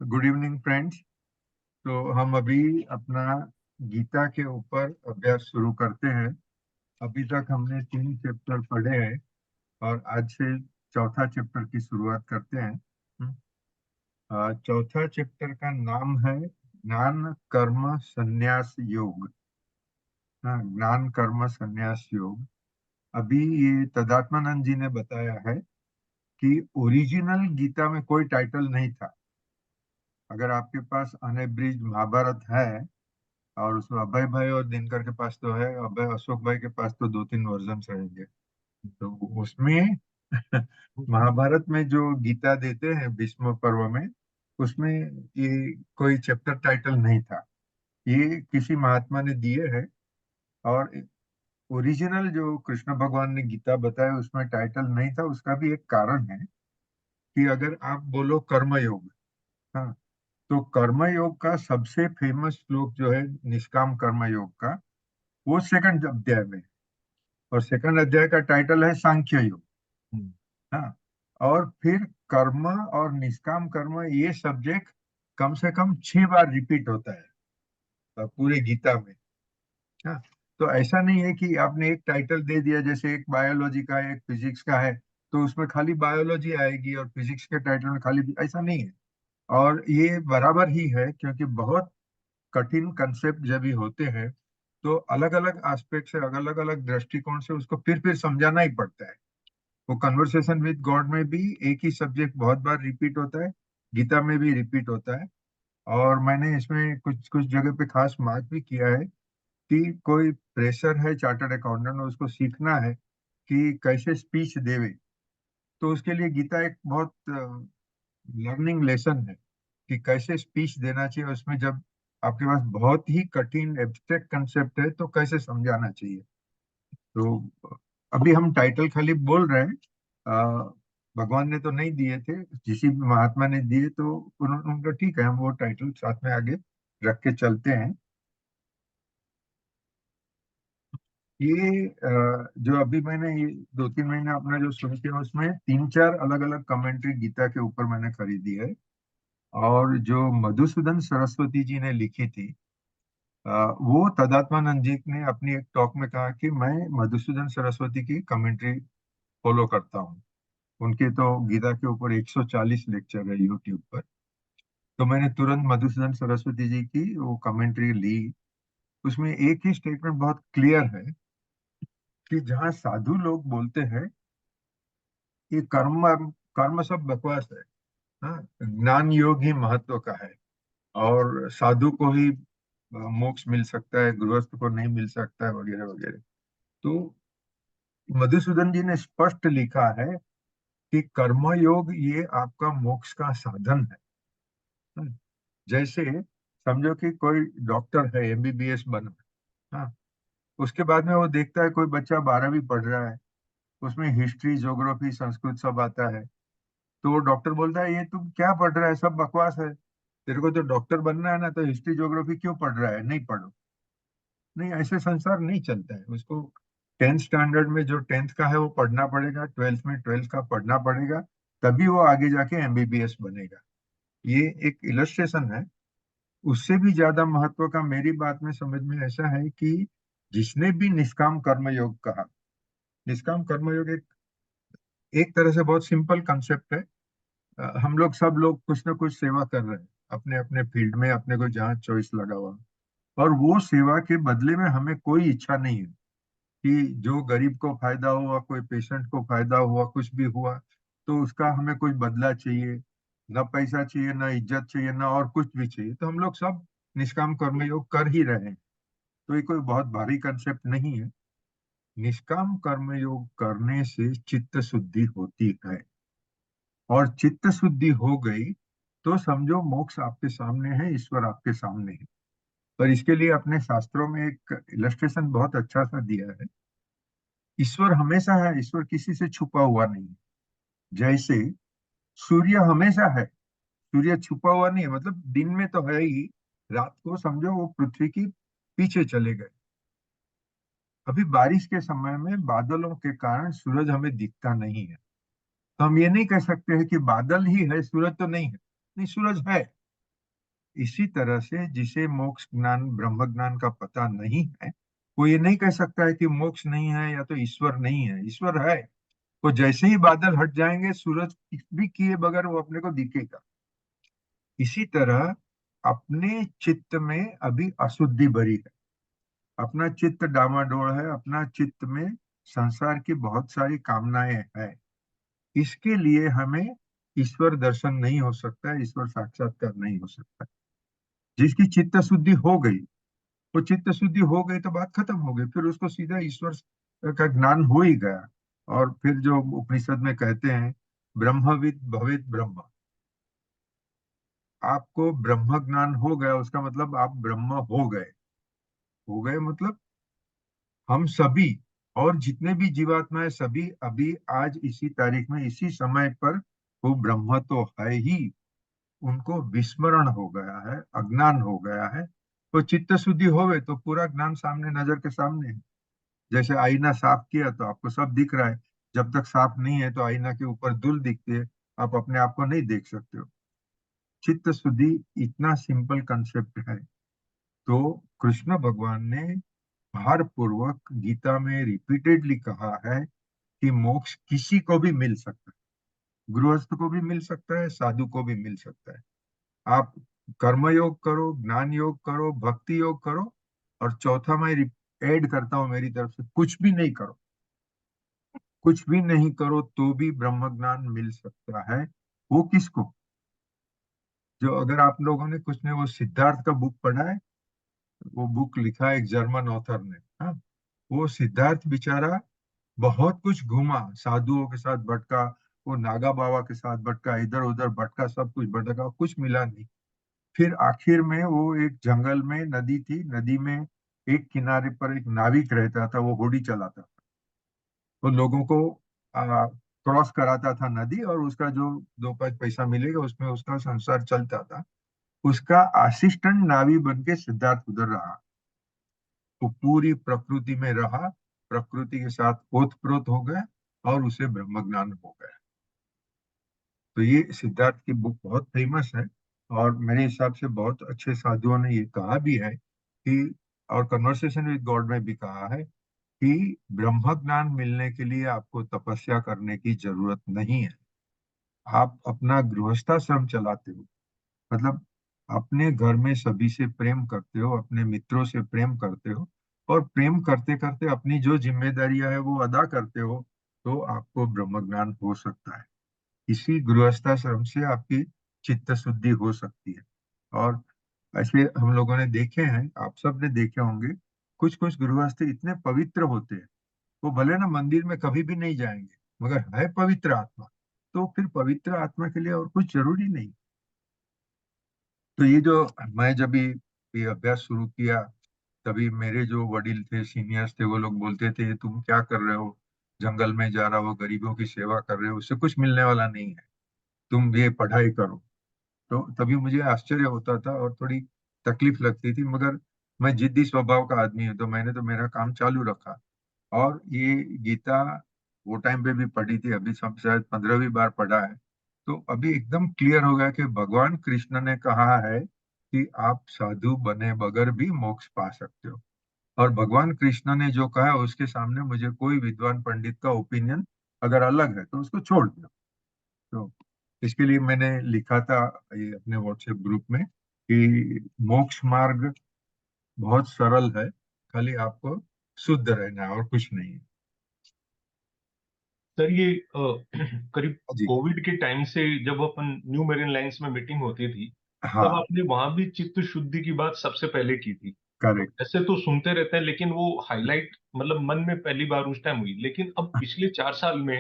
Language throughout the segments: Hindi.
Good evening friends. तो हम अभी अपना गीता के ऊपर अभ्यास शुरू करते हैं। अभी तक हमने 3 चैप्टर पढ़े हैं और आज से चौथा चैप्टर की शुरुआत करते हैं। चौथा चैप्टर का नाम है ज्ञान कर्म संन्यास योग। हाँ, ज्ञान कर्म संन्यास योग। अभी ये तदात्मानंद जी ने बताया है कि ओरिजिनल गीता में कोई टाइटल नहीं था। अगर आपके पास अनएब्रिज्ड महाभारत है और उसमें अभय भाई और दिनकर के पास तो है, अभय अशोक भाई के पास तो 2-3 वर्जन रहेंगे। तो उसमें महाभारत में जो गीता देते हैं भीष्म पर्व में, उसमें ये कोई चैप्टर टाइटल नहीं था। ये किसी महात्मा ने दिए हैं। और ओरिजिनल जो कृष्ण भगवान ने गीता बताया उसमें टाइटल नहीं था। उसका भी एक कारण है कि अगर आप बोलो कर्मयोग, हाँ, तो कर्मयोग का सबसे फेमस श्लोक जो है निष्काम कर्मयोग का, वो सेकंड अध्याय में। और सेकंड अध्याय का टाइटल है सांख्य योग। हाँ। और फिर कर्म और निष्काम कर्म ये सब्जेक्ट कम से कम 6 बार रिपीट होता है पूरे गीता में। हाँ। तो ऐसा नहीं है कि आपने एक टाइटल दे दिया, जैसे एक बायोलॉजी का है एक फिजिक्स का है, तो उसमें खाली बायोलॉजी आएगी और फिजिक्स के टाइटल में खाली, ऐसा नहीं है। और ये बराबर ही है, क्योंकि बहुत कठिन कंसेप्ट जब भी होते हैं तो अलग अलग एस्पेक्ट से, अलग अलग दृष्टिकोण से उसको फिर समझाना ही पड़ता है। वो कन्वर्सेशन विद गॉड में भी एक ही सब्जेक्ट बहुत बार रिपीट होता है, गीता में भी रिपीट होता है। और मैंने इसमें कुछ कुछ जगह पे खास मार्क भी किया है कि कोई प्रेशर है चार्टर्ड अकाउंटेंट और उसको सीखना है कि कैसे स्पीच देवे, तो उसके लिए गीता एक बहुत लर्निंग लेसन है कि कैसे स्पीच देना चाहिए उसमें, जब आपके पास बहुत ही कठिन एब्स्ट्रैक्ट कंसेप्ट है तो कैसे समझाना चाहिए। तो अभी हम टाइटल खाली बोल रहे हैं। भगवान ने तो नहीं दिए थे, किसी भी महात्मा ने दिए तो उन्होंने उनका ठीक है, हम वो टाइटल साथ में आगे रख के चलते हैं। ये जो अभी मैंने ये 2-3 महीने अपना जो शुरू किया उसमें 3-4 अलग अलग कमेंट्री गीता के ऊपर मैंने खरीदी है। और जो मधुसूदन सरस्वती जी ने लिखी थी, वो तदात्मानंद जी ने अपनी एक टॉक में कहा कि मैं मधुसूदन सरस्वती की कमेंट्री फॉलो करता हूँ। उनके तो गीता के ऊपर 140 लेक्चर है यूट्यूब पर। तो मैंने तुरंत मधुसूदन सरस्वती जी की वो कमेंट्री ली। उसमें एक ही स्टेटमेंट बहुत क्लियर है कि जहाँ साधु लोग बोलते हैं कि कर्म कर्म सब बकवास है, हाँ, ज्ञान योग ही महत्व का है और साधु को ही मोक्ष मिल सकता है, गृहस्थ को नहीं मिल सकता है, वगैरह वगैरह। तो मधुसूदन जी ने स्पष्ट लिखा है कि कर्मयोग ये आपका मोक्ष का साधन है। जैसे समझो कि कोई डॉक्टर है, एमबीबीएस बना, हाँ, उसके बाद में वो देखता है कोई बच्चा 12वीं पढ़ रहा है, उसमें हिस्ट्री ज्योग्राफी संस्कृत सब आता है, तो वो डॉक्टर बोलता है ये तुम क्या पढ़ रहा है, सब बकवास है, तेरे को तो डॉक्टर बनना है ना, तो हिस्ट्री ज्योग्राफी क्यों पढ़ रहा है, नहीं पढ़ो। नहीं, ऐसे संसार नहीं चलता है। उसको 10th स्टैंडर्ड में जो 10th का है वो पढ़ना पड़ेगा, 12th में 12th का पढ़ना पड़ेगा, तभी वो आगे जाके एमबीबीएस बनेगा। ये एक इलस्ट्रेशन है। उससे भी ज्यादा महत्व का मेरी बात में समझ में ऐसा है कि जिसने भी निष्काम कर्मयोग कहा, निष्काम कर्मयोग एक एक तरह से बहुत सिंपल कंसेप्ट है। हम लोग सब लोग कुछ ना कुछ सेवा कर रहे हैं अपने अपने फील्ड में, अपने को जहाँ चॉइस लगा हुआ, और वो सेवा के बदले में हमें कोई इच्छा नहीं है कि जो गरीब को फायदा हुआ, कोई पेशेंट को फायदा हुआ, कुछ भी हुआ तो उसका हमें कोई बदला चाहिए। न पैसा चाहिए, न इज्जत चाहिए, न और कुछ भी चाहिए, तो हम लोग सब निष्काम कर्मयोग कर ही रहे हैं। तो ये कोई बहुत भारी कंसेप्ट नहीं है। निष्काम कर्मयोग करने से चित्त शुद्धि होती है, और चित्त शुद्धि हो गई तो समझो मोक्ष आपके सामने है, ईश्वर आपके सामने है। पर इसके लिए अपने शास्त्रों में एक इलस्ट्रेशन बहुत अच्छा सा दिया है। ईश्वर हमेशा है, ईश्वर किसी से छुपा हुआ नहीं है। जैसे सूर्य हमेशा है, सूर्य छुपा हुआ नहीं है, मतलब दिन में तो है ही, रात को समझो वो पृथ्वी की पीछे चले गए। अभी बारिश के समय में बादलों के कारण सूरज हमें दिखता नहीं है, तो हम ये नहीं कह सकते हैं कि बादल ही है, सूरज तो नहीं है। नहीं, सूरज है, इसी तरह से जिसे मोक्ष ज्ञान ब्रह्म ज्ञान का पता नहीं है, वो ये नहीं कह सकता है कि मोक्ष नहीं है या तो ईश्वर नहीं है। ईश्वर है। वो जैसे ही बादल हट जाएंगे, सूरज कुछ भी किए बगैर वो अपने को दिखेगा। इसी तरह अपने चित्त में अभी अशुद्धि भरी है, अपना चित्त डामाडोल है, अपना चित्त में संसार की बहुत सारी कामनाएं हैं। इसके लिए हमें ईश्वर दर्शन नहीं हो सकता है, ईश्वर साक्षात्कार नहीं हो सकता। जिसकी चित्त शुद्धि हो गई, वो चित्त शुद्धि हो गई तो बात खत्म हो गई, फिर उसको सीधा ईश्वर का ज्ञान हो ही गया। और फिर जो उपनिषद में कहते हैं, ब्रह्मविद भवेत ब्रह्म, आपको ब्रह्म ज्ञान हो गया, उसका मतलब आप ब्रह्म हो गए। हो गए मतलब हम सभी और जितने भी जीवात्मा है सभी अभी आज इसी तारीख में इसी समय पर वो ब्रह्म तो है ही, उनको विस्मरण हो गया है, अज्ञान हो गया है। तो चित्त शुद्धि होवे तो पूरा ज्ञान सामने, नजर के सामने है। जैसे आईना साफ किया तो आपको सब दिख रहा है। जब तक साफ नहीं है तो आईना के ऊपर धूल दिखती है, आप अपने आप को नहीं देख सकते हो। चित्त शुद्धि इतना सिंपल कंसेप्ट है। तो कृष्ण भगवान ने भार पूर्वक गीता में रिपीटेडली कहा है कि मोक्ष किसी को भी मिल सकता है, गृहस्थ को भी मिल सकता है, साधु को भी मिल सकता है। आप कर्म योग करो, ज्ञान योग करो, भक्ति योग करो, और चौथा मैं ऐड करता हूं मेरी तरफ से, कुछ भी नहीं करो, कुछ भी नहीं करो तो भी ब्रह्म ज्ञान मिल सकता है। वो किसको? जो, अगर आप लोगों ने कुछ ने वो सिद्धार्थ का बुक पढ़ा है, वो बुक लिखा है एक जर्मन ऑथर ने। हाँ, वो सिद्धार्थ बेचारा बहुत कुछ घूमा, साधुओं के साथ भटका, वो नागा बाबा के साथ भटका, इधर उधर भटका, सब कुछ भटका, कुछ मिला नहीं। फिर आखिर में वो एक जंगल में, नदी थी, नदी में एक किनारे पर एक नाविक रहता था, वो होड़ी चलाता था। वो लोगों को क्रॉस कराता था नदी, और उसका जो दो पांच पैसा मिलेगा उसमें उसका संसार चलता था। उसका असिस्टेंट नावी बन के सिद्धार्थ उधर रहा। वो पूरी प्रकृति में रहा, प्रकृति के साथ ओतप्रोत हो गया, और उसे ब्रह्म ज्ञान हो गया। तो ये सिद्धार्थ की बुक बहुत फेमस है। और मेरे हिसाब से बहुत अच्छे साधुओं ने ये कहा भी है कि, और कन्वर्सेशन विद गॉड में भी कहा है कि ब्रह्म ज्ञान मिलने के लिए आपको तपस्या करने की जरूरत नहीं है। आप अपना गृहस्थाश्रम चलाते हो, मतलब अपने घर में सभी से प्रेम करते हो, अपने मित्रों से प्रेम करते हो, और प्रेम करते करते अपनी जो जिम्मेदारियां है वो अदा करते हो, तो आपको ब्रह्म ज्ञान हो सकता है। इसी गृहस्थाश्रम से आपकी चित्त शुद्धि हो सकती है। और ऐसे हम लोगों ने देखे हैं, आप सब ने देखे होंगे, कुछ कुछ गृहस्थ इतने पवित्र होते हैं, वो भले ना मंदिर में कभी भी नहीं जाएंगे, मगर है पवित्र आत्मा। तो फिर पवित्र आत्मा के लिए और कुछ जरूरी नहीं। तो ये जो, मैं जब ये अभ्यास शुरू किया, तभी मेरे जो वडील थे, सीनियर्स थे, वो लोग बोलते थे तुम क्या कर रहे हो, जंगल में जा रहा हो, गरीबों की सेवा कर रहे हो, उससे कुछ मिलने वाला नहीं है, तुम ये पढ़ाई करो। तो तभी मुझे आश्चर्य होता था और थोड़ी तकलीफ लगती थी, मगर मैं जिद्दी स्वभाव का आदमी हूँ, तो मैंने तो मेरा काम चालू रखा। और ये गीता वो टाइम पे भी पढ़ी थी, अभी सब शायद 15वीं बार पढ़ा है। तो अभी एकदम क्लियर हो गया कि भगवान कृष्ण ने कहा है कि आप साधु बने बगैर भी मोक्ष पा सकते हो। और भगवान कृष्ण ने जो कहा है उसके सामने मुझे कोई विद्वान पंडित का ओपिनियन अगर अलग है तो उसको छोड़ दो। तो इसके लिए मैंने लिखा था ये अपने व्हाट्सएप ग्रुप में कि मोक्ष मार्ग बहुत सरल है, खाली आपको शुद्ध रहना है और कुछ नहीं है। सर ये करीब जी। कोविड के टाइम से जब अपन न्यू मेरिन लाइंस में मीटिंग होती थी, तब हाँ। आपने वहां भी चित्त शुद्धि की बात सबसे पहले की थी। करेक्ट। ऐसे तो सुनते रहते हैं, लेकिन वो हाईलाइट मतलब मन में पहली बार उस टाइम हुई। लेकिन अब पिछले 4 साल में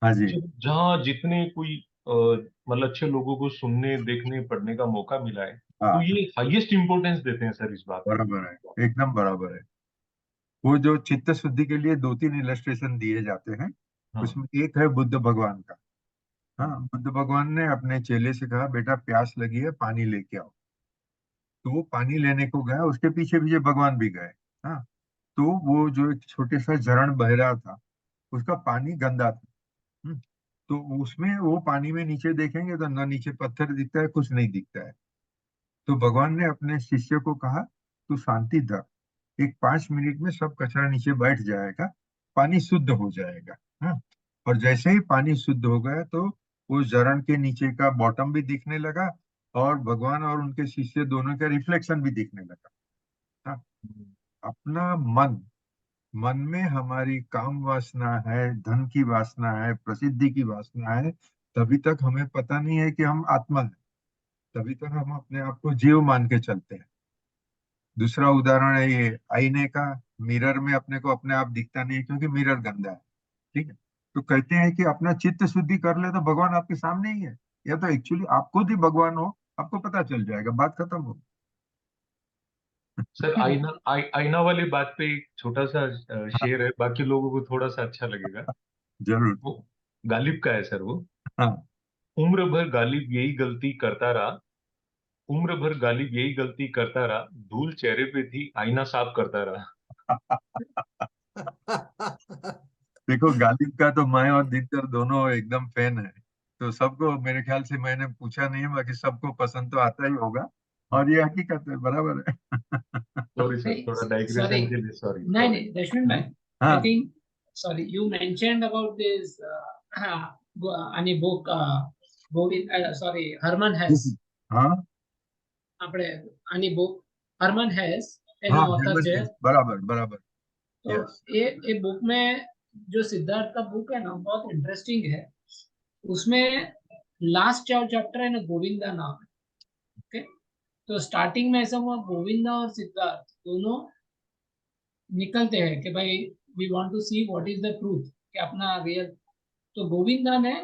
हाँ जी। जब जहाँ जितने कोई मतलब अच्छे लोगों को सुनने, देखने, पढ़ने का मौका मिला है, तो हाँ, ये हाईएस्ट इंपॉर्टेंस देते हैं सर इस बात बराबर है, एकदम बराबर है। वो जो चित्त शुद्धि के लिए दो तीन इलस्ट्रेशन दिए जाते हैं, को। हाँ। उसमें एक है बुद्ध भगवान का। हाँ, बुद्ध भगवान ने अपने चेले से कहा बेटा प्यास लगी है, पानी लेके आओ। तो वो पानी लेने को गया, उसके पीछे पीछे भगवान भी गए। हाँ। तो वो जो एक छोटे सा झरण बह रहा था, उसका पानी गंदा था। हम्म, तो उसमें वो पानी में नीचे देखेंगे तो ना नीचे पत्थर दिखता है, कुछ नहीं दिखता है। तो भगवान ने अपने शिष्य को कहा, तू शांति धर, एक 5 मिनट में सब कचरा नीचे बैठ जाएगा, पानी शुद्ध हो जाएगा। हाँ। और जैसे ही पानी शुद्ध हो गया तो वो जरण के नीचे का बॉटम भी दिखने लगा, और भगवान और उनके शिष्य दोनों का रिफ्लेक्शन भी दिखने लगा। हाँ। अपना मन, मन में हमारी काम वासना है, धन की वासना है, प्रसिद्धि की वासना है, तभी तक हमें पता नहीं है कि हम आत्मा है। तभी तक हम अपने आप को जीव मान के चलते हैं। दूसरा उदाहरण है ये आईने का। मिरर में अपने को अपने आप दिखता नहीं है क्योंकि मिरर गंदा है। ठीक है। तो कहते हैं कि अपना चित्त शुद्धि कर ले तो भगवान आपके सामने ही है, या तो एक्चुअली आप खुद ही भगवान हो, आपको पता चल जाएगा, बात खत्म हो। सर आईना वाली बात पे एक छोटा सा शेर है, बाकी लोगों को थोड़ा सा अच्छा लगेगा। जरूर। वो गालिब का है सर वो। हाँ। उम्र भर गालिब यही गलती करता रहा, उम्र भर गालिब यही गलती करता रहा, धूल चेहरे पे थी आईना साफ करता रहा। देखो, गालिब का तो मैं और दिनकर दोनों एकदम फैन है। तो सबको, मेरे ख्याल से मैंने पूछा नहीं है, बाकी सबको पसंद तो आता ही होगा। और ये हकीकत है, बराबर है। सॉरी सर, नहीं, थोड़ा sorry. डाइग्रेशन के लिए सॉरी नहीं, सॉरी। नहीं, Rashmin bhai. I हाँ। think, sorry, you mentioned about this any book, sorry, Herman Hesse. हाँ। આપણે આની book Herman Hesse એનો हाँ, author हेमंत છે। है, बराबर बराबर। तो यस। ये बुक में जो सिद्धार्थ का बुक है ना बहुत इंटरेस्टिंग है। उसमें लास्ट चैप्टर है ना, गोविंदा नाम है। ओके। तो स्टार्टिंग में ऐसा हुआ, गोविंदा और सिद्धार्थ दोनों निकलते हैं कि भाई we want to see what is the truth, कि अपना रियल। तो गोविंदा ने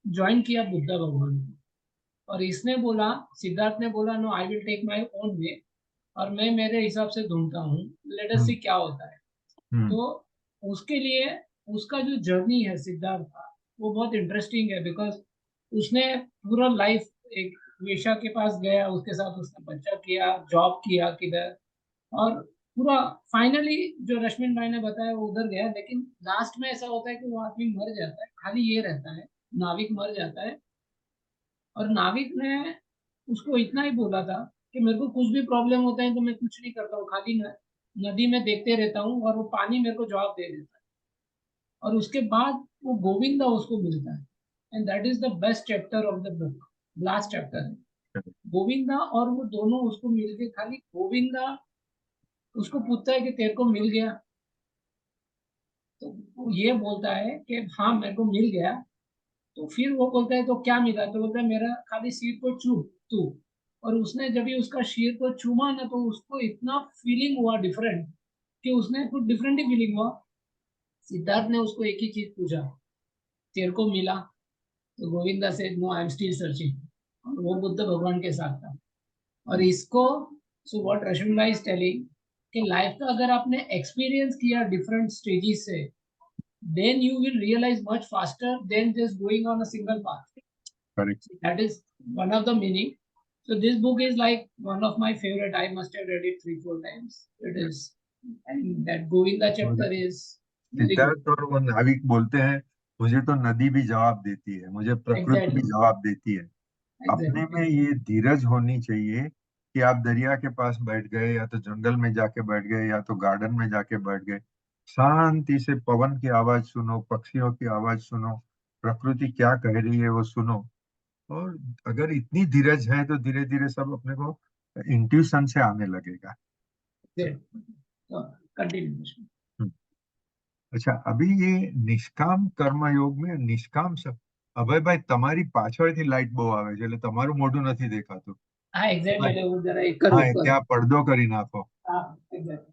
ज्वाइन किया बुद्धा भगवान को, और इसने बोला, सिद्धार्थ ने बोला, no I will take my own way, और मैं मेरे हिसाब से ढूंढता हूँ, लेट अस सी हम्म। क्या होता है। हम्म। तो उसके लिए उसका जो जर्नी है सिद्धार्थ का, वो बहुत इंटरेस्टिंग है, बिकॉज उसने पूरा लाइफ एक वेश्या के पास गया, उसके साथ उसने बच्चा किया, जॉब किया किधर, और पूरा फाइनली जो रश्मिन भाई ने बताया वो उधर गया। लेकिन लास्ट में ऐसा होता है कि वो आदमी मर जाता है, खाली ये रहता है, नाविक मर जाता है। और नाविक ने उसको इतना ही बोला था कि मेरे को कुछ भी प्रॉब्लम होता है तो मैं कुछ नहीं करता हूँ, खाली नदी में देखते रहता हूँ और वो पानी मेरे को जवाब दे देता है। और उसके बाद वो गोविंदा उसको मिलता है, and that is the best chapter of the book, last chapter है। गोविंदा और वो दोनों उसको मिलके, खाली गोविंदा उसको पूछता है कि तेरे को मिल गया, तो वो ये बोलता है कि हाँ मेरे को मिल गया। तो फिर वो बोलता है तो क्या मिला, तो बोलता है मेरा खाली सिर को छू तू। और उसने जब ये उसका सिर को छूमा ना, तो उसको इतना फीलिंग हुआ डिफरेंट, कि उसने कुछ डिफरेंट ही फीलिंग हुआ। सिद्धार्थ ने उसको एक ही चीज पूछा, तेरे को मिला? तो गोविंदा से no I am still searching, और वो बुद्ध भगवान के साथ था। और इसको, सो व्हाट रश्मि भाई इज टेलिंग, कि लाइफ का अगर आपने एक्सपीरियंस किया डिफरेंट स्टेजेस से, then you will realize much faster than just going on a single path. Correct. That is one of the meaning. So this book is like one of my favorite. I must have read it 3 4 times. It is, and that Govinda chapter is very good. Siddharth और वो नाविक बोलते हैं, मुझे तो नदी भी जवाब देती है, मुझे प्रकृति भी Exactly, जवाब देती है। अपने exactly. में ये धीरज होनी चाहिए कि आप दरिया के पास बैठ गए, या तो जंगल में जाके बैठ गए, या तो गार्डन में जाके बैठ गए, शांति से पवन की आवाज सुनो, पक्षियों की आवाज सुनो, प्रकृति क्या कह रही है वो सुनो। और अगर इतनी धीरज है तो धीरे धीरे सब अपने को इंट्यूशन से आने लगेगा। Great. So continue. हम्म। अच्छा, अभी ये निष्काम कर्म योग में निष्काम सब, अभय भाई તમારી પાછળથી લાઈટ બહુ આવે છે એટલે તમારું મોઢું નથી દેખાતું. हाँ एग्जैक्ट, ભાઈ, मैंने वो जरा एक कर હા, ऊपर। ત્યાં પડદો કરી નાખો. हाँ एग्जैक्ट।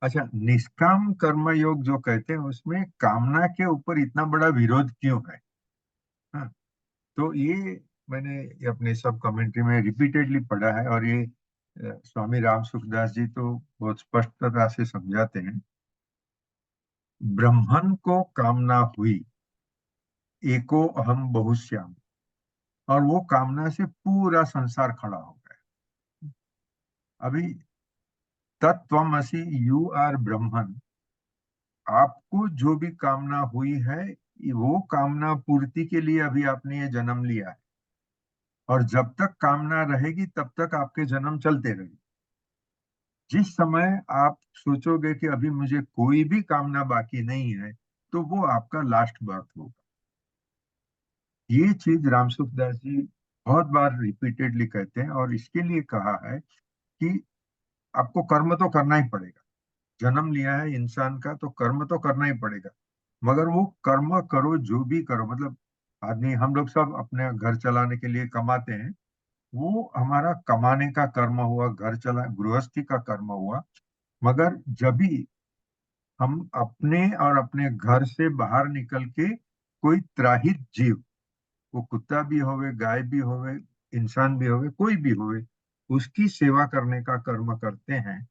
अच्छा, निष्काम कर्म योग जो कहते हैं उसमें कामना के ऊपर इतना बड़ा विरोध क्यों है? हाँ। तो ये मैंने अपने सब कमेंट्री में रिपीटेडली पढ़ा है, और ये स्वामी राम सुखदास जी तो बहुत स्पष्टता से समझाते हैं। ब्रह्मन को कामना हुई, एको अहम बहुश्याम, और वो कामना से पूरा संसार खड़ा हो गया। अभी तत्वमसि, यू आर ब्रह्मन, आपको जो भी कामना हुई है वो कामना पूर्ति के लिए अभी आपने ये जन्म लिया है। और जब तक कामना रहेगी तब तक आपके जन्म चलते रहेंगे। जिस समय आप सोचोगे कि अभी मुझे कोई भी कामना बाकी नहीं है, तो वो आपका लास्ट बर्थ होगा। ये चीज राम सुखदास जी बहुत बार रिपीटेडली कहते हैं, और इसके लिए कहा है कि आपको कर्म तो करना ही पड़ेगा। जन्म लिया है इंसान का तो कर्म तो करना ही पड़ेगा। मगर वो कर्म करो जो भी करो, मतलब आदमी, हम लोग सब अपने घर चलाने के लिए कमाते हैं, वो हमारा कमाने का कर्म हुआ, घर चला गृहस्थी का कर्म हुआ। मगर जब भी हम अपने और अपने घर से बाहर निकल के कोई त्राहित जीव, वो कुत्ता भी होवे, गाय भी होवे, इंसान भी होवे, कोई भी होवे, उसकी सेवा करने का कर्म करते हैं,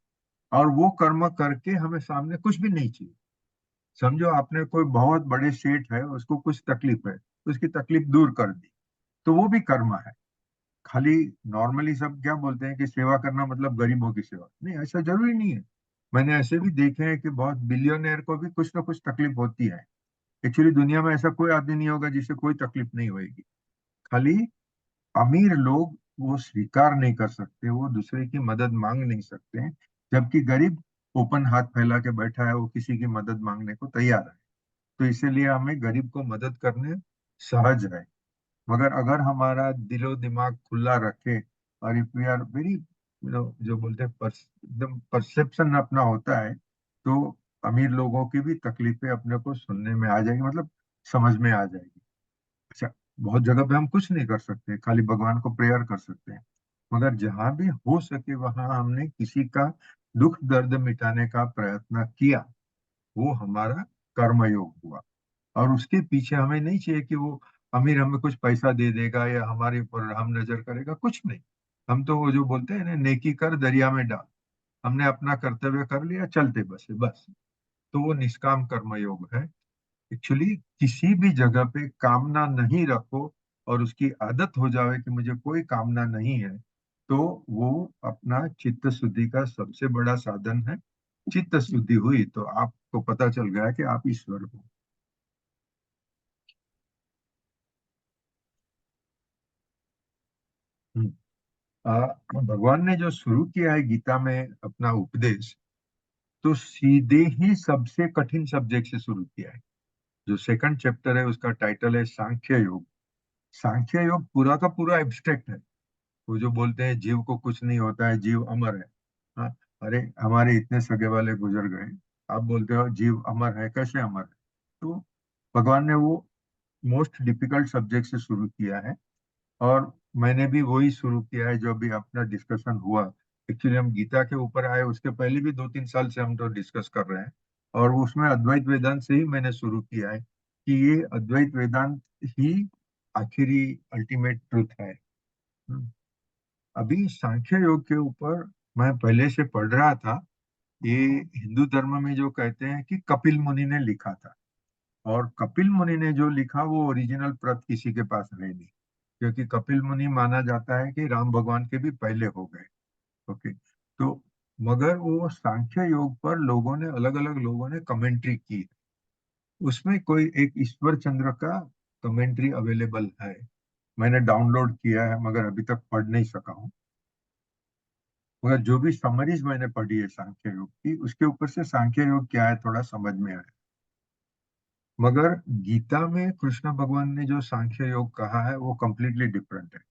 और वो कर्म करके हमें सामने कुछ भी नहीं चाहिए। समझो आपने कोई बहुत बड़े सेठ है, उसको कुछ तकलीफ है, उसकी तकलीफ दूर कर दी, तो वो भी कर्म है। खाली नॉर्मली सब क्या बोलते हैं कि सेवा करना मतलब गरीबों की सेवा, नहीं, ऐसा जरूरी नहीं है। मैंने ऐसे भी देखे हैं कि बहुत बिलियनर को भी कुछ ना कुछ तकलीफ होती है। एक्चुअली दुनिया में ऐसा कोई आदमी नहीं होगा जिसे कोई तकलीफ नहीं होगी। खाली अमीर लोग वो स्वीकार नहीं कर सकते, वो दूसरे की मदद मांग नहीं सकते हैं, जबकि गरीब ओपन हाथ फैला के बैठा है, वो किसी की मदद मांगने को तैयार है। तो इसीलिए हमें गरीब को मदद करने सहज है। मगर अगर हमारा दिलो दिमाग खुला रखे, और इफ वी आर वेरी, जो बोलते हैं एकदम परसेप्शन अपना होता है, तो अमीर लोगों की भी तकलीफें अपने को सुनने में आ जाएगी, मतलब समझ में आ जाएगी। अच्छा, बहुत जगह पे हम कुछ नहीं कर सकते, खाली भगवान को प्रेयर कर सकते हैं। मगर जहां भी हो सके वहां हमने किसी का दुख दर्द मिटाने का प्रयत्न किया, वो हमारा कर्मयोग हुआ। और उसके पीछे हमें नहीं चाहिए कि वो अमीर हमें कुछ पैसा दे देगा या हमारे ऊपर हम नजर करेगा, कुछ नहीं। हम तो वो जो बोलते हैं ना, नेकी कर दरिया में डाल, हमने अपना कर्तव्य कर लिया, चलते बसे बस। तो वो निष्काम कर्मयोग है। एक्चुअली किसी भी जगह पे कामना नहीं रखो, और उसकी आदत हो जाए कि मुझे कोई कामना नहीं है, तो वो अपना चित्त शुद्धि का सबसे बड़ा साधन है। चित्त शुद्धि हुई तो आपको पता चल गया कि आप ईश्वर हो। हम्म। भगवान ने जो शुरू किया है गीता में अपना उपदेश, तो सीधे ही सबसे कठिन सब्जेक्ट से शुरू किया है। जो सेकंड चैप्टर है उसका टाइटल है सांख्य योग। सांख्य योग पूरा का पूरा एब्स्ट्रैक्ट है। वो जो बोलते हैं जीव को कुछ नहीं होता है, जीव अमर है। हाँ, अरे हमारे इतने सगे वाले गुजर गए, आप बोलते हो जीव अमर है, कैसे अमर है? तो भगवान ने वो मोस्ट डिफिकल्ट सब्जेक्ट से शुरू किया है। और मैंने भी वही शुरू किया है जो अभी अपना डिस्कशन हुआ। एक्चुअली हम गीता के ऊपर आए उसके पहले भी 2-3 साल से हम तो डिस्कस कर रहे हैं, और उसमें अद्वैत वेदांत से ही मैंने शुरू किया है कि ये अद्वैत वेदांत ही आखिरी अल्टीमेट ट्रुथ है। हम्म। अभी सांख्य योग के ऊपर मैं पहले से पढ़ रहा था। ये हिंदू धर्म में जो कहते हैं कि कपिल मुनि ने लिखा था, और कपिल मुनि ने जो लिखा वो ओरिजिनल प्रत किसी के पास है नहीं, क्योंकि कपिल मुनि माना जाता है कि राम भगवान के भी पहले हो गए। ओके, तो मगर वो सांख्य योग पर लोगों ने, अलग अलग लोगों ने कमेंट्री की। उसमें कोई एक ईश्वर चंद्र का कमेंट्री अवेलेबल है, मैंने डाउनलोड किया है, मगर अभी तक पढ़ नहीं सका हूँ। मगर जो भी समरीज मैंने पढ़ी है सांख्य योग की, उसके ऊपर से सांख्य योग क्या है थोड़ा समझ में आया। मगर गीता में कृष्ण भगवान ने जो सांख्य योग कहा है वो कंप्लीटली डिफरेंट है।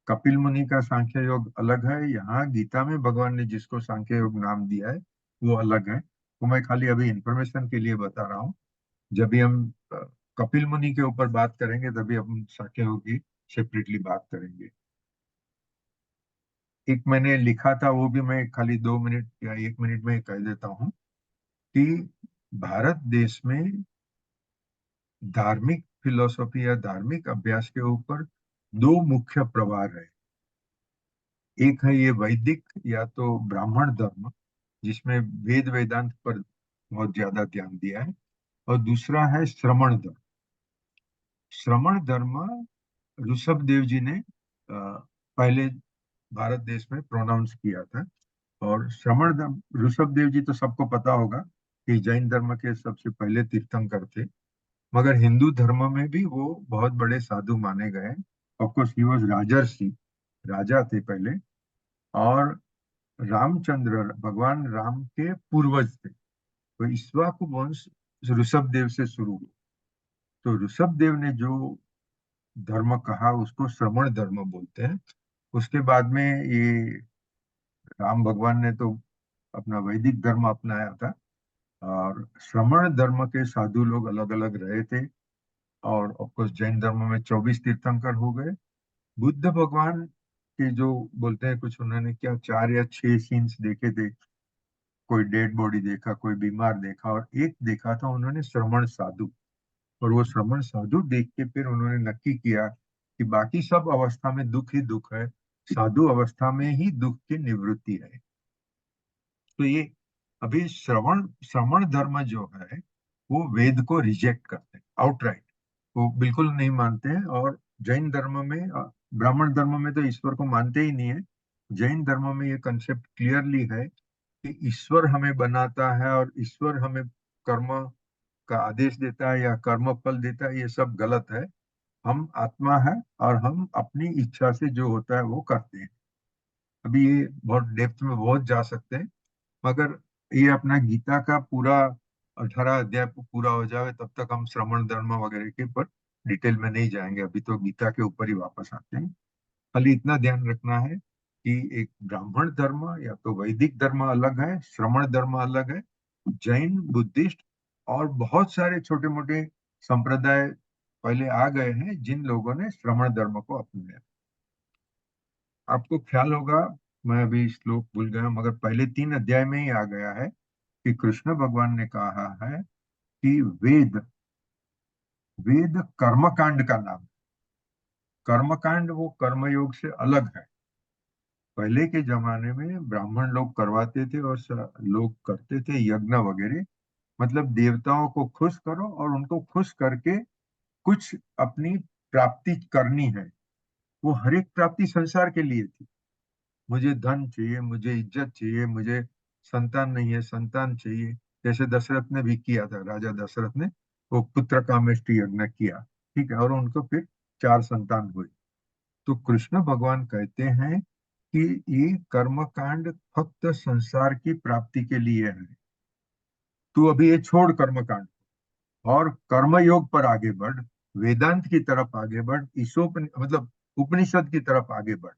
कपिल मुनि का सांख्य योग अलग है, यहाँ गीता में भगवान ने जिसको सांख्य योग नाम दिया है वो अलग है। तो मैं खाली अभी इंफॉर्मेशन के लिए बता रहा हूँ। जब भी हम कपिल मुनि के ऊपर बात करेंगे तभी हम सांख्य योग की सेपरेटली बात करेंगे। एक मैंने लिखा था, वो भी मैं खाली 2 मिनट या 1 मिनट में कह देता हूँ कि भारत देश में धार्मिक फिलोसफी या धार्मिक अभ्यास के ऊपर दो मुख्य प्रवाह है। एक है ये वैदिक या तो ब्राह्मण धर्म, जिसमें वेद वेदांत पर बहुत ज्यादा ध्यान दिया है, और दूसरा है श्रमण धर्म। श्रमण धर्म ऋषभ देव जी ने पहले भारत देश में प्रोनाउंस किया था। और श्रमण धर्म, ऋषभ देव जी तो सबको पता होगा कि जैन धर्म के सबसे पहले तीर्थंकर थे। मगर हिंदू धर्म में भी वो बहुत बड़े साधु माने गए। ऑफकोर्स ही वॉज राजर्षि, राजा थे पहले। और रामचंद्र भगवान राम के पूर्वज थे। तो इक्ष्वाकु वंश ऋषभ देव से शुरू हुआ। तो ऋषभ देव ने जो धर्म कहा उसको श्रमण धर्म बोलते हैं। उसके बाद में ये राम भगवान ने तो अपना वैदिक धर्म अपनाया था। और श्रमण धर्म के साधु लोग अलग अलग रहे थे। और ऑफकोर्स जैन धर्म में 24 तीर्थंकर हो गए। बुद्ध भगवान के जो बोलते हैं कुछ, उन्होंने क्या 4 या 6 सीन्स देखे थे। कोई डेड बॉडी देखा, कोई बीमार देखा, और एक देखा था उन्होंने श्रमण साधु। और वो श्रमण साधु देख के फिर उन्होंने नक्की किया कि बाकी सब अवस्था में दुख ही दुख है, साधु अवस्था में ही दुख की निवृत्ति है। तो ये अभी श्रवण श्रमण धर्म जो है वो वेद को रिजेक्ट करते हैं आउटराइट। वो बिल्कुल नहीं मानते हैं। और जैन धर्म में ब्राह्मण धर्म में तो ईश्वर को मानते ही नहीं है। जैन धर्म में ये कंसेप्ट क्लियरली है कि ईश्वर हमें बनाता है और ईश्वर हमें कर्म का आदेश देता है या कर्म फल देता है, ये सब गलत है। हम आत्मा है और हम अपनी इच्छा से जो होता है वो करते हैं। अभी ये बहुत डेप्थ में बहुत जा सकते हैं, मगर ये अपना गीता का पूरा 18 अध्याय पूरा हो जाए तब तक हम श्रमण धर्म वगैरह के पर डिटेल में नहीं जाएंगे। अभी तो गीता के ऊपर ही वापस आते हैं। खाली इतना ध्यान रखना है कि एक ब्राह्मण धर्म या तो वैदिक धर्म अलग है, श्रमण धर्म अलग है। जैन, बुद्धिस्ट और बहुत सारे छोटे मोटे संप्रदाय पहले आ गए हैं जिन लोगों ने श्रमण धर्म को अपनाया। आपको ख्याल होगा, मैं अभी श्लोक भूल गया मगर पहले 3 अध्याय में ही आ गया है कि कृष्ण भगवान ने कहा है कि वेद वेद कर्मकांड का नाम। कर्मकांड वो कर्मयोग से अलग है। पहले के जमाने में ब्राह्मण लोग करवाते थे और लोग करते थे यज्ञ वगैरह। मतलब देवताओं को खुश करो और उनको खुश करके कुछ अपनी प्राप्ति करनी है। वो हर एक प्राप्ति संसार के लिए थी। मुझे धन चाहिए, मुझे इज्जत चाहिए, मुझे संतान नहीं है, संतान चाहिए। जैसे दशरथ ने भी किया था, राजा दशरथ ने वो पुत्र कामेष्टि यज्ञ किया, ठीक है, और उनको फिर 4 संतान हुए। तो कृष्ण भगवान कहते हैं कि ये कर्म कांड फक्त संसार की प्राप्ति के लिए है। तू अभी ये छोड़ कर्म कांड और कर्मयोग पर आगे बढ़, वेदांत की तरफ आगे बढ़, मतलब उपनिषद की तरफ आगे बढ़।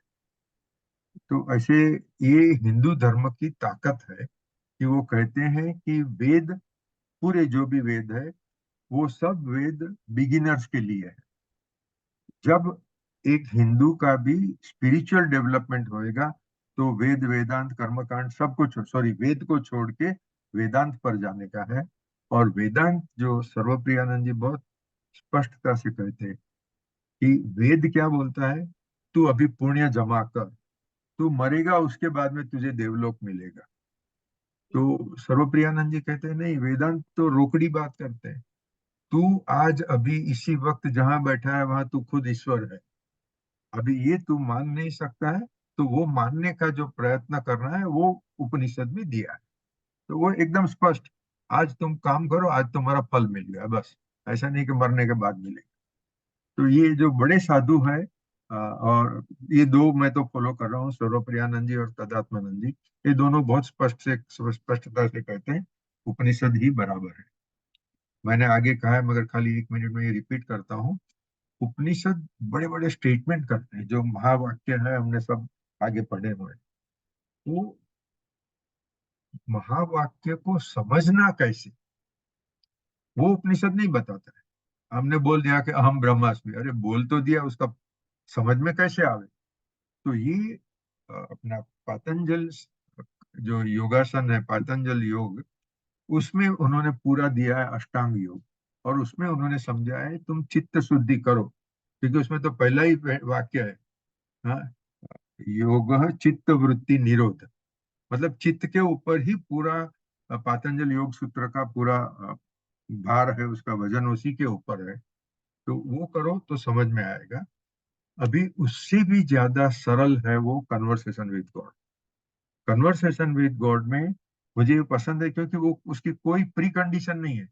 तो ऐसे ये हिंदू धर्म की ताकत है कि वो कहते हैं कि वेद, पूरे जो भी वेद है वो सब वेद बिगिनर्स के लिए है। जब एक हिंदू का भी स्पिरिचुअल डेवलपमेंट होएगा तो वेद, वेदांत, कर्मकांड सब कुछ, सॉरी, वेद को छोड़ के वेदांत पर जाने का है। और वेदांत जो सर्वप्रियानंद जी बहुत स्पष्टता से कहते हैं कि वेद क्या बोलता है, तू अभी पुण्य जमा कर, तू मरेगा उसके बाद में तुझे देवलोक मिलेगा। तो सर्वप्रियानंद जी कहते हैं नहीं, वेदांत तो रोकड़ी बात करते हैं। तू आज अभी इसी वक्त जहां बैठा है वहां तू खुद ईश्वर है। अभी ये तू मान नहीं सकता है, तो वो मानने का जो प्रयत्न करना है वो उपनिषद में दिया है। तो वो एकदम स्पष्ट, आज तुम काम करो, आज तुम्हारा फल मिल गया, बस। ऐसा नहीं कि मरने के बाद मिलेगा। तो ये जो बड़े साधु है, और ये दो मैं तो फॉलो कर रहा हूँ, सर्वप्रियानंद जी और तदात्मानंद जी। ये दोनों बहुत स्पष्टता से कहते हैं उपनिषद ही बराबर है। मैंने आगे कहा है मगर खाली 1 मिनट में ये रिपीट करता हूँ। उपनिषद बड़े बड़े स्टेटमेंट करते हैं, जो महावाक्य है हमने सब आगे पढ़े हुए हैं। तो महावाक्य को समझना कैसे, वो उपनिषद नहीं बताता है। हमने बोल दिया कि अहम ब्रह्मास्मि, अरे बोल तो दिया, उसका समझ में कैसे आवे। तो ये अपना पातंजल जो योगासन है, पातंजल योग, उसमें उन्होंने पूरा दिया है अष्टांग योग। और उसमें उन्होंने समझा है तुम चित्त शुद्धि करो, क्योंकि उसमें तो पहला ही वाक्य है, हाँ, योग चित्त वृत्ति निरोध। मतलब चित्त के ऊपर ही पूरा पातंजल योग सूत्र का पूरा भार है, उसका वजन उसी के ऊपर है। तो वो करो तो समझ में आएगा। अभी उससे भी ज्यादा सरल है वो conversation with God. Conversation with God में मुझे ये पसंद है क्योंकि वो उसकी कोई प्री कंडीशन नहीं है।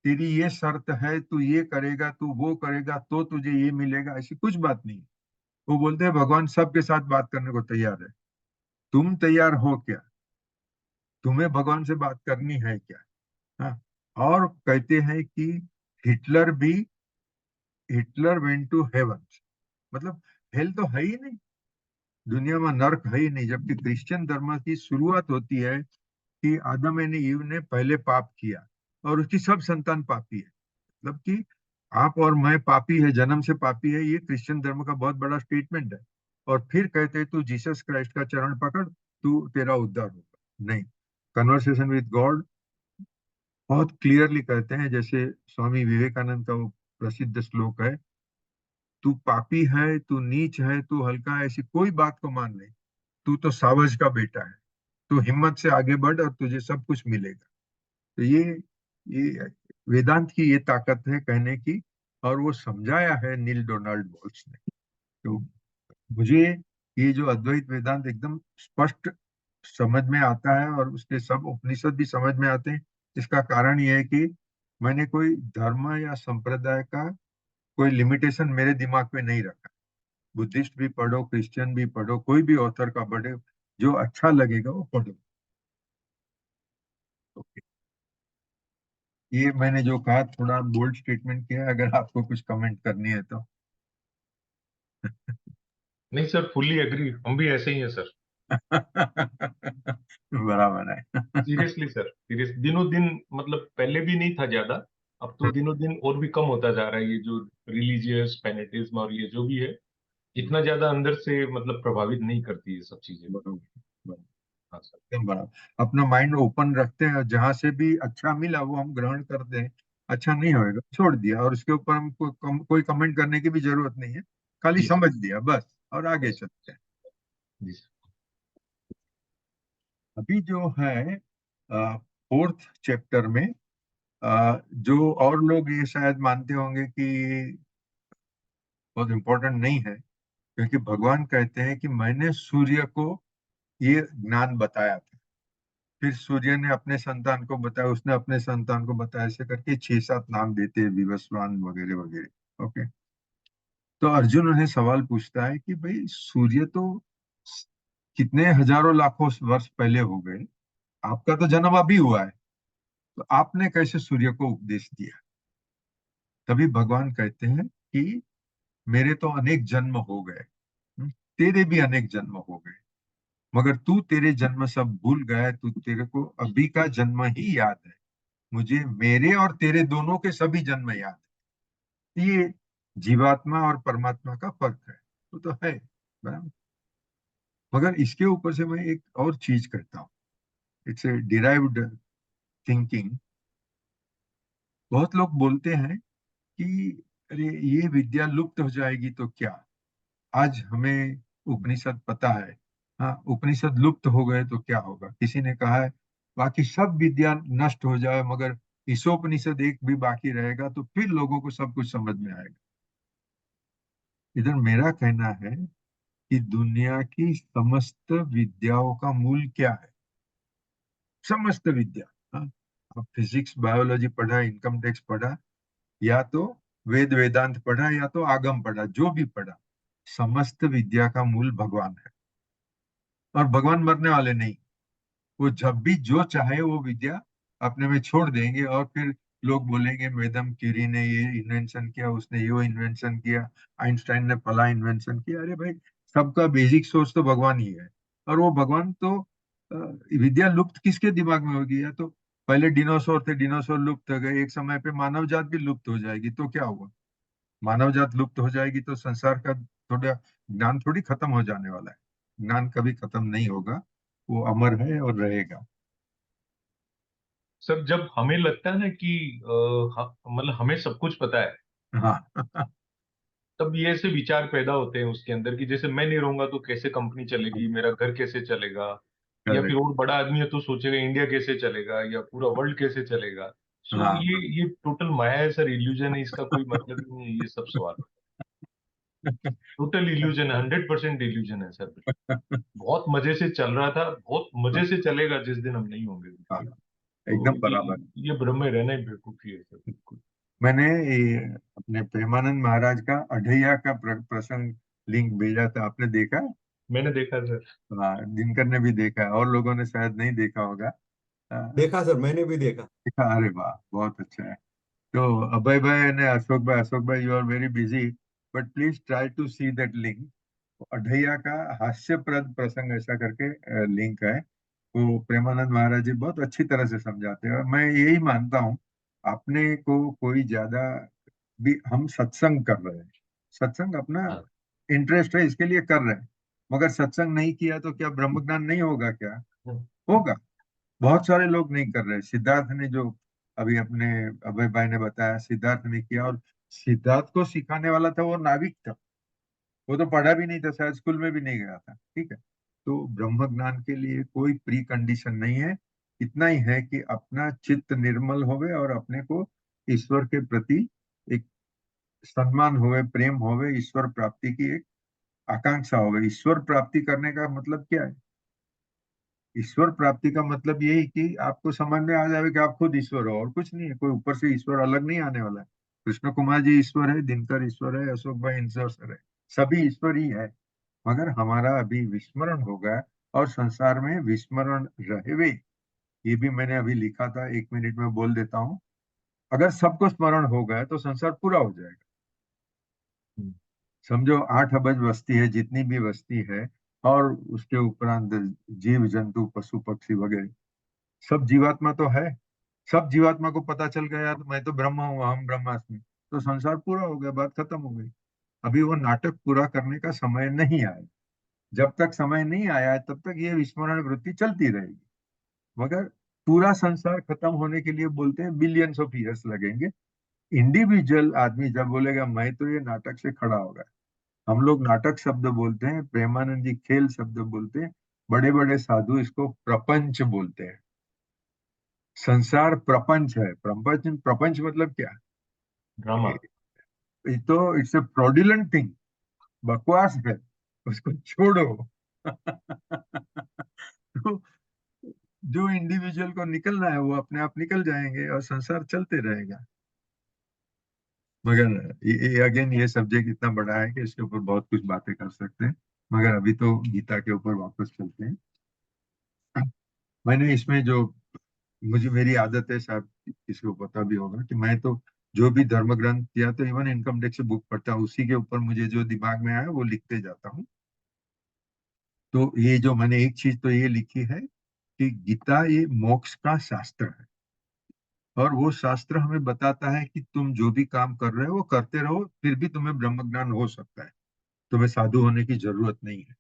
तेरी ये शर्त है, तू ये करेगा, तू वो करेगा तो तुझे ये मिलेगा, ऐसी कुछ बात नहीं है। वो बोलते हैं भगवान सबके साथ बात करने को तैयार है, तुम तैयार हो क्या, तुम्हें भगवान से बात करनी है क्या। हाँ। और कहते हैं कि हिटलर भी, हिटलर वेंट टू हेवन, मतलब हेल तो है ही नहीं, दुनिया में नर्क है ही नहीं, जबकि क्रिश्चियन धर्म की शुरुआत होती है कि आदम एंड ईव ने पहले पाप किया और उसकी सब संतान पापी है। मतलब कि आप और मैं पापी है, जन्म से पापी है, ये क्रिश्चियन धर्म का बहुत बड़ा स्टेटमेंट है। और फिर कहते हैं तू जीसस क्राइस्ट का चरण पकड़, तू तेरा उद्धार होगा। नहीं, कन्वर्सेशन विद गॉड बहुत क्लियरली कहते हैं, जैसे स्वामी विवेकानंद का वो प्रसिद्ध श्लोक है, तू पापी है, तू नीच है, तू हल्का है, ऐसी कोई बात को मान ले, तू तो सावज का बेटा है, तू हिम्मत से आगे बढ़ और तुझे सब कुछ मिलेगा। तो ये वेदांत की ये ताकत है कहने की, और वो समझाया है नील डोनाल्ड बोल्स ने। तो मुझे ये जो अद्वैत वेदांत एकदम स्पष्ट समझ में आता है, और उसके सब उपनिषद भी समझ में आते हैं। इसका कारण ये है कि मैंने कोई धर्म या संप्रदाय का कोई लिमिटेशन मेरे दिमाग में नहीं रखा। बुद्धिस्ट भी पढ़ो, क्रिश्चियन भी पढ़ो, कोई भी ऑथर का पढ़ो, जो अच्छा लगेगा वो पढ़ो। ओके, ये मैंने जो कहा थोड़ा बोल्ड स्टेटमेंट किया है, अगर आपको कुछ कमेंट करनी है तो। नहीं सर, फुल्ली एग्री, हम भी ऐसे ही हैं सर। बराबर है। सीरियसली सर, सीरियस, दिनों दिन, मतलब पहले भी नहीं था ज्यादा, अब तो दिनों दिन और भी कम होता जा रहा है ये जो रिलीजियस फैनेटिज्म और ये जो भी है, इतना ज्यादा अंदर से मतलब प्रभावित नहीं करती ये सब चीजें। बराबर, हाँ सर। एकदम बराबर। अपना माइंड ओपन रखते हैं, जहां से भी अच्छा मिला वो हम ग्रहण करते हैं, अच्छा नहीं होएगा छोड़ दिया, और उसके ऊपर हम कोई कमेंट करने की भी जरूरत नहीं है, खाली जी सर। समझ लिया बस, और आगे बस। चलते हैं। जी सर। अभी जो है फोर्थ चैप्टर में, जो और लोग ये शायद मानते होंगे कि बहुत इंपॉर्टेंट नहीं है, क्योंकि भगवान कहते हैं कि मैंने सूर्य को ये ज्ञान बताया था, फिर सूर्य ने अपने संतान को बताया, उसने अपने संतान को बताया, ऐसे करके 6-7 नाम देते हैं, विवस्वान वगैरह वगैरह। ओके। तो अर्जुन उन्हें सवाल पूछता है कि भाई सूर्य तो कितने हजारों लाखों वर्ष पहले हो गए, आपका तो जन्म अभी हुआ है, तो आपने कैसे सूर्य को उपदेश दिया। तभी भगवान कहते हैं कि मेरे तो अनेक जन्म हो गए, तेरे भी अनेक जन्म हो गए, मगर तू तेरे जन्म सब भूल गया है, तू, तेरे को अभी का जन्म ही याद है, मुझे मेरे और तेरे दोनों के सभी जन्म याद है। ये जीवात्मा और परमात्मा का फर्क है, वो तो है बराबर। मगर इसके ऊपर से मैं एक और चीज करता हूँ, इट्स ए डिराइव्ड थिंकिंग। बहुत लोग बोलते हैं कि अरे ये विद्या लुप्त हो जाएगी तो क्या, आज हमें उपनिषद पता है, हाँ उपनिषद लुप्त हो गए तो क्या होगा। किसी ने कहा है बाकी सब विद्या नष्ट हो जाए मगर ईशोपनिषद एक भी बाकी रहेगा तो फिर लोगों को सब कुछ समझ में आएगा। इधर मेरा कहना है कि दुनिया की समस्त विद्याओं का मूल क्या है, समस्त विद्या, हाँ, आप फिजिक्स बायोलॉजी पढ़ा, इनकम टैक्स पढ़ा, या तो वेद वेदांत पढ़ा, या तो आगम पढ़ा, जो भी पढ़ा, समस्त विद्या का मूल भगवान है। और भगवान मरने वाले नहीं, वो जब भी जो चाहे वो विद्या अपने में छोड़ देंगे, और फिर लोग बोलेंगे मैडम क्यूरी ने ये इन्वेंशन किया, उसने ये इन्वेंशन किया, आइंस्टाइन ने फला इन्वेंशन किया। अरे भाई, सबका बेसिक सोर्स तो भगवान ही है। और वो भगवान तो विद्या लुप्त किसके दिमाग में होगी, या तो पहले डिनोसॉर थे, डिनोसॉर लुप्त हो गए, एक समय पे मानव जात भी लुप्त हो जाएगी तो क्या हुआ। मानव जात लुप्त हो जाएगी तो संसार का थोड़ा ज्ञान थोड़ी खत्म हो जाने वाला है, ज्ञान कभी खत्म नहीं होगा, वो अमर है और रहेगा। सर जब हमें लगता है ना कि मतलब हमें सब कुछ पता है, हाँ। तब ये ऐसे विचार पैदा होते हैं उसके अंदर कि जैसे मैं नहीं रहूंगा तो कैसे कंपनी चलेगी, मेरा घर कैसे चलेगा, या फिर करेक्ट। और बड़ा आदमी है तो सोचेगा इंडिया कैसे चलेगा या पूरा वर्ल्ड कैसे चलेगा। सो हाँ। ये टोटल माया है सर, इल्यूजन है, इसका कोई मतलब ही नहीं है ये सब सवाल। टोटल इल्यूजन है, 100% इल्यूजन है सर। बहुत मजे से चल रहा था, बहुत मजे से चलेगा जिस दिन हम नहीं होंगे, हाँ, बिल्कुल। तो एकदम बराबर। ये भ्रम में रहना ही बेवकूफी है सर। मैंने ये अपने प्रेमानंद महाराज का अढ़ैया का प्रसंग लिंक भेजा था, आपने देखा? मैंने देखा सर। हाँ, दिनकर ने भी देखा है, और लोगों ने शायद नहीं देखा होगा। देखा सर, मैंने भी देखा। देखा, अरे वाह, बहुत अच्छा है। तो अभय भाई ने अशोक भाई, you are very busy, but please try to see that link. अढ़ैया का हास्यप्रद प्रसंग ऐसा करके लिंक है। वो प्रेमानंद महाराज जी बहुत अच्छी तरह से समझाते हैं, और मैं यही मानता हूँ, अपने को कोई ज्यादा भी, हम सत्संग कर रहे हैं, सत्संग अपना हाँ। इंटरेस्ट है, इसके लिए कर रहे हैं, मगर सत्संग नहीं किया तो क्या ब्रह्म ज्ञान नहीं होगा क्या? होगा। बहुत सारे लोग नहीं कर रहे। सिद्धार्थ ने जो अभी अपने अभय भाई ने बताया, सिद्धार्थ ने किया, और सिद्धार्थ को सिखाने वाला था वो नाविक था, वो तो पढ़ा भी नहीं था, शायद स्कूल में भी नहीं गया था, ठीक है। तो ब्रह्म ज्ञान के लिए कोई प्री कंडीशन नहीं है, इतना ही है कि अपना चित्त निर्मल होवे और अपने को ईश्वर के प्रति एक सम्मान होवे, प्रेम होवे, ईश्वर प्राप्ति की एक आकांक्षा होवे। ईश्वर प्राप्ति करने का मतलब क्या है? ईश्वर प्राप्ति का मतलब यही कि आपको समझ में आ जाए कि आप खुद ईश्वर हो, और कुछ नहीं है, कोई ऊपर से ईश्वर अलग नहीं आने वाला है। कृष्ण कुमार जी ईश्वर है, दिनकर ईश्वर है, अशोक भाई ईश्वर है, सभी ईश्वर ही है। मगर हमारा अभी विस्मरण हो गया, और संसार में विस्मरण रहवे, ये भी मैंने अभी लिखा था, 1 मिनट में बोल देता हूँ। अगर सबको स्मरण हो गया तो संसार पूरा हो जाएगा। समझो 8 अरब बस्ती है, जितनी भी बस्ती है, और उसके उपरांत जीव जंतु पशु पक्षी वगैरह, सब जीवात्मा तो है। सब जीवात्मा को पता चल गया यार, मैं तो ब्रह्मा हूँ, हम ब्रह्मास्मि, तो संसार पूरा हो गया, बात खत्म हो गई। अभी वो नाटक पूरा करने का समय नहीं आया। जब तक समय नहीं आया है तब तक ये विस्मरण वृत्ति चलती रहेगी। मगर पूरा संसार खत्म होने के लिए बोलते हैं बिलियंस ऑफ ईयर्स लगेंगे। इंडिविजुअल आदमी जब बोलेगा मैं तो ये नाटक से खड़ा होगा। हम लोग नाटक शब्द बोलते हैं, प्रेमानंद जी खेल शब्द बोलते हैं, बड़े बड़े साधु इसको प्रपंच बोलते हैं। संसार प्रपंच है। प्रपंच प्रपंच मतलब क्या? ड्रामा। ये तो इट्स ए फ्रॉडुलेंट थिंग, बकवास है, उसको छोड़ो। तो जो इंडिविजुअल को निकलना है वो अपने आप निकल जाएंगे, और संसार चलते रहेगा। मगर ये अगेन, ये सब्जेक्ट इतना बड़ा है कि इसके ऊपर बहुत कुछ बातें कर सकते हैं। मगर अभी तो गीता के ऊपर वापस चलते हैं। मैंने इसमें जो, मुझे मेरी आदत है, शायद किसी को पता भी होगा, कि मैं तो जो भी धर्म ग्रंथ या तो इवन इनकम टैक्स बुक पढ़ता हूँ, उसी के ऊपर मुझे जो दिमाग में आया वो लिखते जाता हूँ। तो ये जो मैंने एक चीज तो ये लिखी है कि गीता ये मोक्ष का शास्त्र है, और वो शास्त्र हमें बताता है कि तुम जो भी काम कर रहे हो वो करते रहो, फिर भी तुम्हें ब्रह्म ज्ञान हो सकता है, तुम्हें साधु होने की जरूरत नहीं है।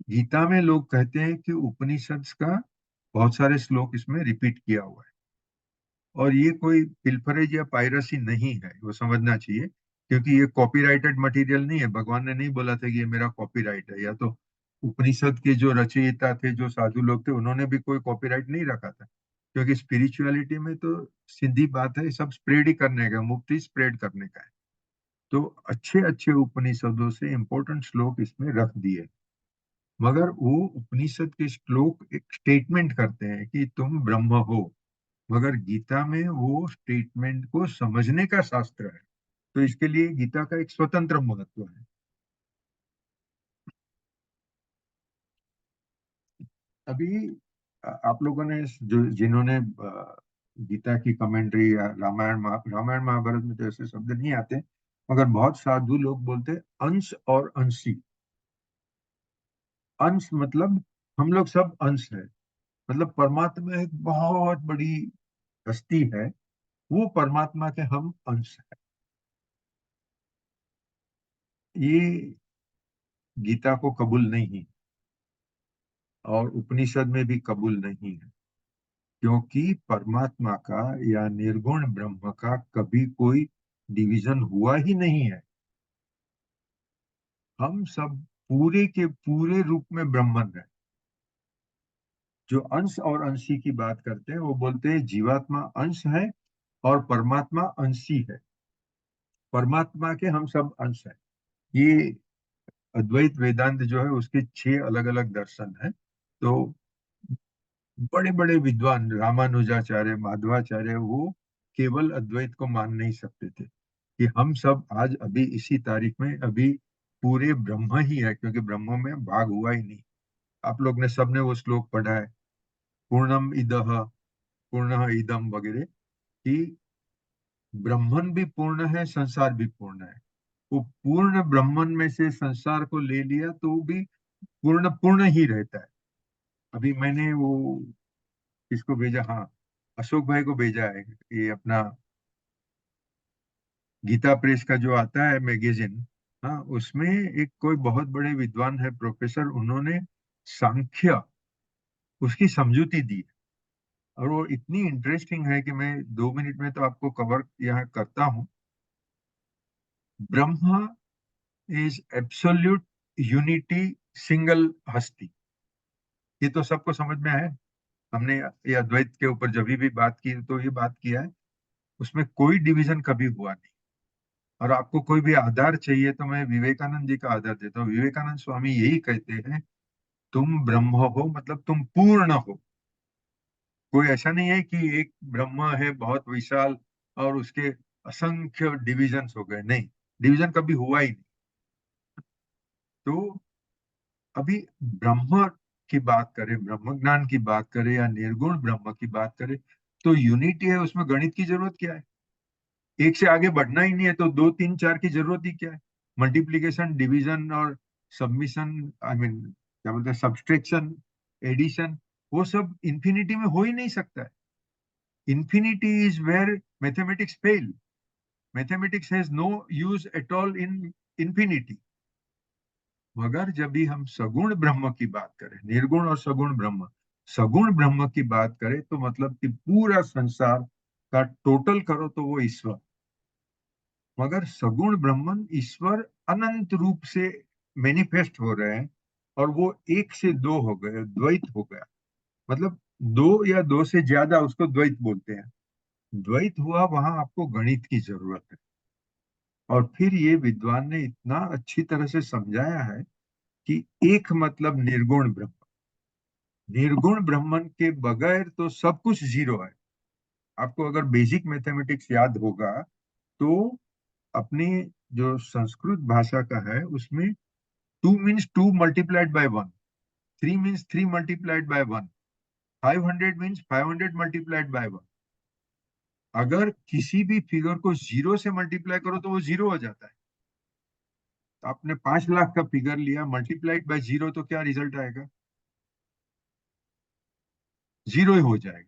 गीता में लोग कहते हैं कि उपनिषद का बहुत सारे श्लोक इसमें रिपीट किया हुआ है, और ये कोई पिल्फरेज या पायरसी नहीं है, वो समझना चाहिए, क्योंकि ये कॉपीराइटेड मटेरियल नहीं है। भगवान ने नहीं बोला था कि ये मेरा कॉपीराइट है, या तो उपनिषद के जो रचयिता थे, जो साधु लोग थे, उन्होंने भी कोई कॉपीराइट नहीं रखा था, क्योंकि स्पिरिचुअलिटी में तो सीधी बात है, सब स्प्रेड ही करने का, मुक्ति स्प्रेड करने का है। तो अच्छे अच्छे उपनिषदों से इंपॉर्टेंट श्लोक इसमें रख दिए, मगर वो उपनिषद के श्लोक एक स्टेटमेंट करते हैं कि तुम ब्रह्म हो, मगर गीता में वो स्टेटमेंट को समझने का शास्त्र है। तो इसके लिए गीता का एक स्वतंत्र महत्व है। अभी आप लोगों ने जो, जिन्होंने गीता की कमेंट्री या रामायण महाभारत में तो ऐसे शब्द नहीं आते, मगर बहुत साधु लोग बोलते हैं अंश और अंशी। अंश मतलब हम लोग सब अंश है, मतलब परमात्मा एक बहुत बड़ी हस्ती है, वो परमात्मा के हम अंश है। ये गीता को कबूल नहीं है, और उपनिषद में भी कबूल नहीं है, क्योंकि परमात्मा का या निर्गुण ब्रह्म का कभी कोई डिवीजन हुआ ही नहीं है। हम सब पूरे के पूरे रूप में ब्रह्मन है। जो अंश और अंशी की बात करते हैं वो बोलते हैं जीवात्मा अंश है और परमात्मा अंशी है। परमात्मा के हम सब अंश हैं। ये अद्वैत वेदांत जो है उसके 6 अलग अलग दर्शन हैं। तो बड़े बड़े विद्वान रामानुजाचार्य, माधवाचार्य, वो केवल अद्वैत को मान नहीं सकते थे, कि हम सब आज अभी इसी तारीख में अभी पूरे ब्रह्म ही है, क्योंकि ब्रह्म में भाग हुआ ही नहीं। आप लोग ने सबने वो श्लोक पढ़ा है, पूर्णम इदह पूर्णः इदम वगैरह, कि ब्रह्मन भी पूर्ण है, संसार भी पूर्ण है। वो पूर्ण ब्रह्मन में से संसार को ले लिया तो वो भी पूर्ण पूर्ण ही रहता है। अभी मैंने वो किसको भेजा, हाँ, अशोक भाई को भेजा है, ये अपना गीता प्रेस का जो आता है मैगजीन, हाँ, उसमें एक कोई बहुत बड़े विद्वान है, प्रोफेसर, उन्होंने सांख्य उसकी समझूती दी है। और वो इतनी इंटरेस्टिंग है कि मैं 2 मिनट में तो आपको कवर यहाँ करता हूँ। Brahma is absolute unity, single हस्ती। ये तो सबको समझ में है। हमने ये अद्वैत के ऊपर जब भी बात की तो ये बात किया है, उसमें कोई डिवीजन कभी हुआ नहीं। और आपको कोई भी आधार चाहिए तो मैं विवेकानंद जी का आधार देता हूँ। विवेकानंद स्वामी यही कहते हैं, तुम ब्रह्म हो मतलब तुम पूर्ण हो। कोई ऐसा नहीं है कि एक ब्रह्म है बहुत विशाल और उसके असंख्य डिविजन्स हो गए, नहीं, डिवीजन कभी हुआ ही नहीं। तो अभी ब्रह्म की बात करें, ब्रह्म ज्ञान की बात करें या निर्गुण ब्रह्म की बात करें, तो यूनिटी है, उसमें गणित की जरूरत क्या है? एक से आगे बढ़ना ही नहीं है तो दो तीन चार की जरूरत ही क्या है? मल्टीप्लीकेशन, डिवीजन और सबमिशन, आई मीन क्या बोलते हैं, सब्सट्रैक्शन, एडिशन, वो सब इंफिनिटी में हो ही नहीं सकता है। Infinity is where mathematics fail. Mathematics has no use at all in infinity. मगर जब भी हम सगुण ब्रह्म की बात करें, निर्गुण और सगुण ब्रह्म, सगुण ब्रह्म की बात करें तो मतलब कि पूरा संसार का टोटल करो तो वो ईश्वर। मगर सगुण ब्रह्मन ईश्वर अनंत रूप से मैनिफेस्ट हो रहे हैं, और वो एक से दो हो गए, द्वैत हो गया। मतलब दो या दो से ज्यादा, उसको द्वैत बोलते हैं। द्वैत हुआ, वहां आपको गणित की जरूरत है। और फिर ये विद्वान ने इतना अच्छी तरह से समझाया है कि एक मतलब निर्गुण ब्रह्म, निर्गुण ब्रह्मन के बगैर तो सब कुछ जीरो है। आपको अगर बेसिक मैथमेटिक्स याद होगा तो अपनी जो संस्कृत भाषा का है उसमें 2 means 2 multiplied by 1, 3 means 3 multiplied by 1, 500 means 500 multiplied by 1। अगर किसी भी फिगर को जीरो से मल्टीप्लाई करो तो वो जीरो हो जाता है। तो आपने 5 लाख का फिगर लिया, मल्टीप्लाइड बाय जीरो, तो क्या रिजल्ट आएगा? जीरो ही हो जाएगा।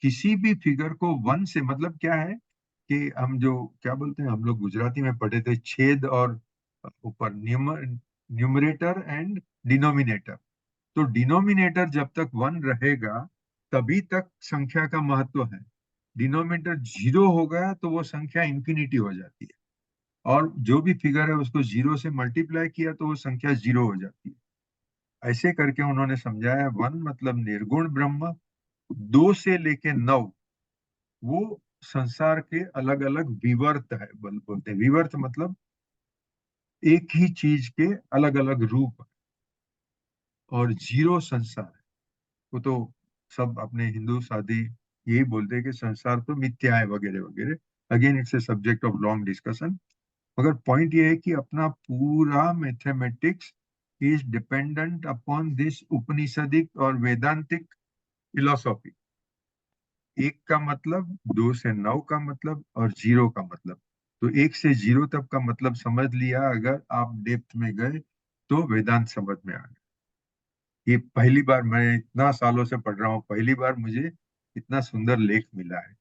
किसी भी फिगर को वन से, मतलब क्या है कि हम जो क्या बोलते हैं, हम लोग गुजराती में पढ़े थे, छेद और ऊपर न्यूमरेटर एंड डिनोमिनेटर। तो डिनोमिनेटर जब तक वन रहेगा तभी तक संख्या का महत्व है। डिनोमिनेटर जीरो हो गया तो वो संख्या इंफिनिटी हो जाती है। और जो भी फिगर है उसको जीरो से मल्टीप्लाई किया तो वो संख्या जीरो हो जाती है। ऐसे करके उन्होंने समझाया, वन मतलब निर्गुण ब्रह्म, दो से लेके नौ, वो संसार के अलग अलग विवर्त है, बोलते हैं। विवर्त मतलब एक ही चीज के अलग अलग रूप। और जीरो संसार है। वो तो सब अपने हिंदू शादी यही बोलते हैं कि संसार तो मिथ्या है वगैरह वगैरह। Again it's a subject of long discussion. मगर पॉइंट ये है कि अपना पूरा mathematics is dependent upon this Upanishadic और वेदांतिक फिलोसॉफी। एक का मतलब, दो से नौ का मतलब, और जीरो का मतलब। तो एक से जीरो तक का मतलब समझ लिया, अगर आप डेप्थ में गए तो वेदांत समझ में आ गया। ये पहली बार, मैं इतना सालों से पढ़ रहा हूँ, पहली बार मुझे इतना सुंदर लेख मिला है।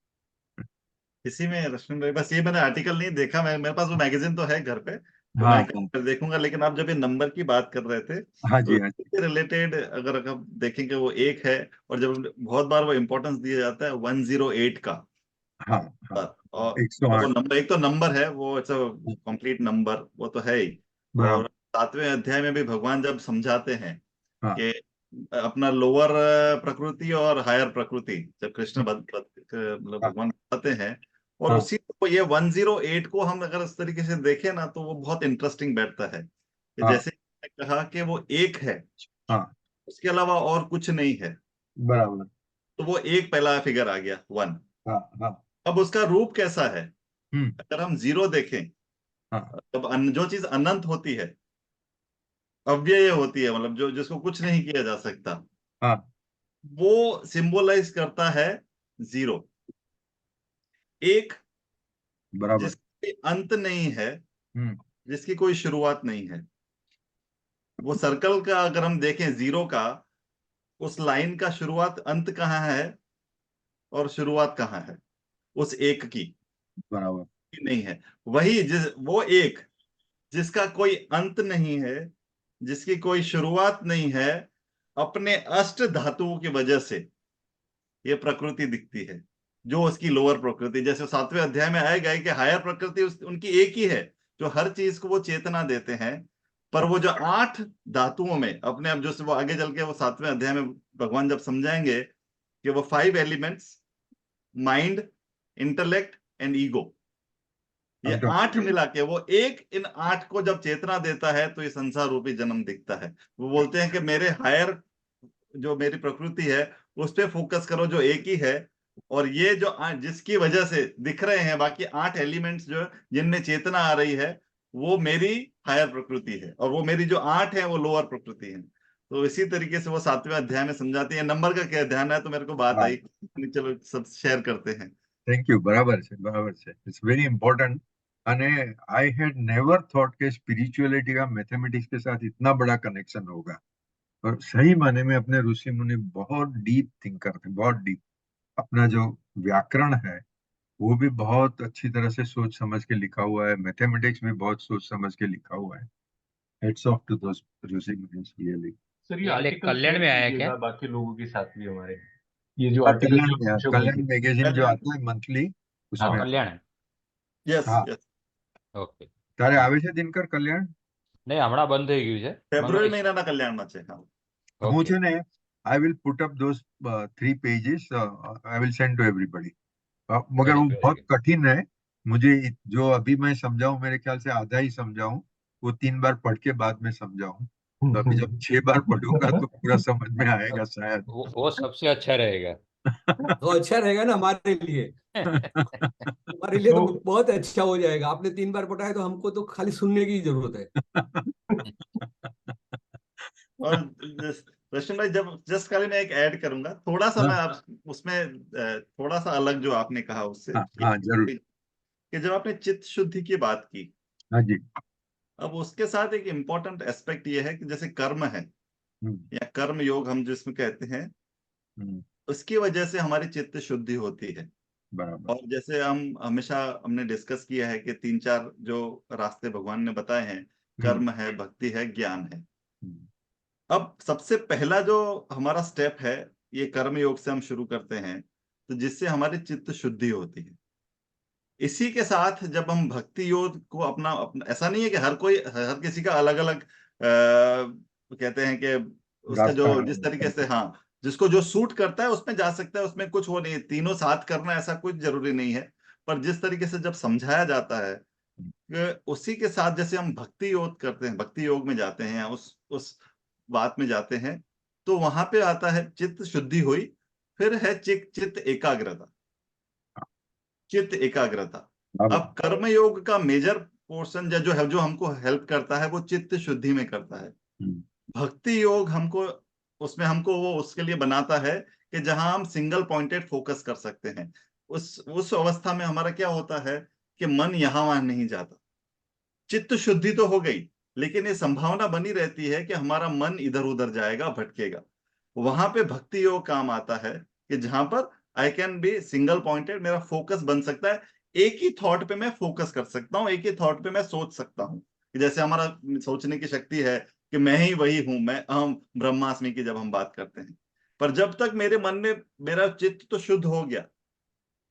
इसी में रश्मि भाई, बस ये मैंने आर्टिकल नहीं देखा, मैं मेरे पास वो मैगजीन तो है घर पे, तो हाँ मैं हाँ कल देखूंगा। लेकिन आप जब ये नंबर की बात कर रहे थे हाँ तो जी, हाँ जी। इससे रिलेटेड अगर हम देखेंगे वो एक है। और जब बहुत बार वो इम्पोर्टेंस दिया जाता है 108 का। हाँ हाँ, और एक सौ वो आठ नंबर, एक तो नंबर है वो, इट्स कंप्लीट नंबर, वो तो है ही। और बराबर। 7वें अध्याय में भी भगवान जब समझाते हैं हाँ कि अपना लोअर प्रकृति और हायर प्रकृति, जब कृष्ण मतलब हाँ भगवान बताते हैं, और हाँ उसी को ये 108 को हम अगर इस तरीके से देखें ना, तो वो बहुत इंटरेस्टिंग बैठता है कि हाँ जैसे मैंने कहा कि वो एक है, हाँ, उसके अलावा और कुछ नहीं है। बराबर। तो वो एक पहला फिगर आ गया, वन। हाँ हाँ अब उसका रूप कैसा है? अगर हम जीरो देखें, हाँ तब जो चीज अनंत होती है, अव्यय होती है, मतलब जो जिसको कुछ नहीं किया जा सकता, हाँ वो सिंबलाइज करता है जीरो। एक बराबर। जिसकी अंत नहीं है, हम्म जिसकी कोई शुरुआत नहीं है। वो सर्कल का अगर हम देखें जीरो का, उस लाइन का शुरुआत अंत कहाँ है और शुरुआत कहाँ है? उस एक की बराबर। नहीं है। वही वो एक जिसका कोई अंत नहीं है, जिसकी कोई शुरुआत नहीं है, अपने अष्ट धातुओं की वजह से ये प्रकृति दिखती है। जो उसकी लोअर प्रकृति, जैसे 7वें अध्याय में आएगा कि हायर प्रकृति उनकी एक ही है, जो हर चीज को वो चेतना देते हैं। पर वो जो 8 धातुओं में अपने, अब जो वो आगे चल के वो 7वें अध्याय में भगवान जब समझाएंगे कि वो 5 elements, mind, intellect and ego, ये 8 मिला के वो एक, इन 8 को जब चेतना देता है तो ये संसार रूपी जन्म दिखता है। वो बोलते हैं कि मेरे हायर, जो मेरी प्रकृति है, उस पे फोकस करो जो एक ही है। और ये जो जिसकी वजह से दिख रहे हैं बाकी 8 एलिमेंट्स जो जिनमें चेतना आ रही है, वो मेरी हायर प्रकृति है, और वो मेरी जो 8 है वो लोअर प्रकृति है। तो इसी तरीके से वो 7वें अध्याय में समझाती है। नंबर का क्या ध्यान है, तो मेरे को बात आई, चलो सब शेयर करते हैं। થેન્ક યુ, બરાબર છે, બરાબર છે. It's very important. અને आई हैड नेवर थॉट के स्पिरिचुअलिटी का मैथमेटिक्स के साथ इतना बड़ा कनेक्शन होगा. और सही माने में अपने ऋषि मुनि बहुत डीप थिंकर थे, बहुत डीप. अपना जो व्याकरण है वो भी बहुत अच्छी तरह से सोच समझ के लिखा हुआ है. मैथमेटिक्स भी बहुत सोच समझ के लिखा हुआ है. हेड्स ऑफ टू दोस ऋषि मुनि, रियली. सर ये ये लेख आर्टिकल कल्याण शेयर में आया क्या? कीजिएगा बाकी लोगों के साथ भी हमारे, ये जो आर्टिकल जो कल्याण, पूछे कल्याण मैगजीन जो कल्याण, आता है मंथली, हाँ उसमें. कल्याण है. यस हाँ, यस, ઓકે. તારે આવે છે દિનકર કલ્યાણ? નહીં હમણાં બંધ થઈ ગયું છે. ફેબ્રુઆરી મંગાઈશ. મહિનાના કલ્યાણમાં છે. હા, હું ઓકે. છે ને, I will put up those 3 pages, I will send to everybody. मगर वो वेरी वेरी बहुत गुड. कठिन है. मुझे जो अभी मैं समझाऊं, मेरे ख्याल से आधा ही समझाऊं. वो 3 बार पढ़ के बाद में समझाऊं. तो अभी जब 6 बार पढ़ूंगा तो पूरा समझ में आएगा शायद. वो सबसे अच्छा रहेगा. तो अच्छा रहेगा ना हमारे लिए. हमारे लिए तो तो बहुत अच्छा हो जाएगा. आपने 3 बार पढ़ा है तो हमको तो खाली सुनने की जरूरत है. और रश्मि भाई, जब जस्ट खाली मैं एक ऐड करूंगा थोड़ा सा, मैं हाँ आप उसमें थोड़ा सा अलग जो आपने कहा उससे, हाँ हाँ, जरूर. कि जब आपने चित्त शुद्धि की बात की, हाँ जी. अब उसके साथ एक इम्पोर्टेंट एस्पेक्ट ये है कि जैसे कर्म है हम्म, या कर्म योग हम जिसमें कहते हैं, हम्म, उसकी वजह से हमारी चित्त शुद्धि होती है। बराबर. और जैसे हम हमेशा हमने डिस्कस किया है कि 3-4 जो रास्ते भगवान ने बताए हैं, हम्म, कर्म है, भक्ति है, ज्ञान है। हम्म, अब सबसे पहला जो हमारा स्टेप है, ये कर्म योग से हम शुरू करते हैं, तो जिससे हमारी चित्त शुद्धि होती है। इसी के साथ जब हम भक्ति योग को अपना ऐसा नहीं है कि हर किसी का अलग अलग कहते हैं कि उसका रास्ता जो है. जिस तरीके से, हाँ, जिसको जो सूट करता है उसमें जा सकता है, उसमें कुछ वो नहीं है, तीनों साथ करना ऐसा कुछ जरूरी नहीं है। पर जिस तरीके से जब समझाया जाता है कि उसी के साथ जैसे हम भक्ति योग करते हैं, भक्ति योग में जाते हैं, उस बात में जाते हैं, तो वहां पे आता है चित्त शुद्धि हुई। फिर है चित्त एकाग्रता, चित्त एकाग्रता। बराबर. अब कर्म योग का मेजर पोर्शन जो है, जो हमको हेल्प करता है, वो चित्त शुद्धि में करता है। हम्म, भक्ति योग हमको उसमें हमको वो उसके लिए बनाता है कि जहां हम सिंगल पॉइंटेड फोकस कर सकते हैं। उस अवस्था में हमारा क्या होता है कि मन यहां वहां नहीं जाता। चित्त शुद्धि तो हो गई, लेकिन ये संभावना बनी रहती है कि हमारा मन इधर उधर जाएगा, भटकेगा। वहां पे भक्ति योग काम आता है कि जहां पर I can be single pointed, मेरा फोकस बन सकता है, एक ही थॉट पे मैं फोकस कर सकता हूँ, एक ही थॉट पे मैं सोच सकता हूँ। जैसे हमारा सोचने की शक्ति है कि मैं ही वही हूं, मैं अहम ब्रह्मास्मि की जब हम बात करते हैं। पर जब तक मेरे मन में मेरा चित्त तो शुद्ध हो गया,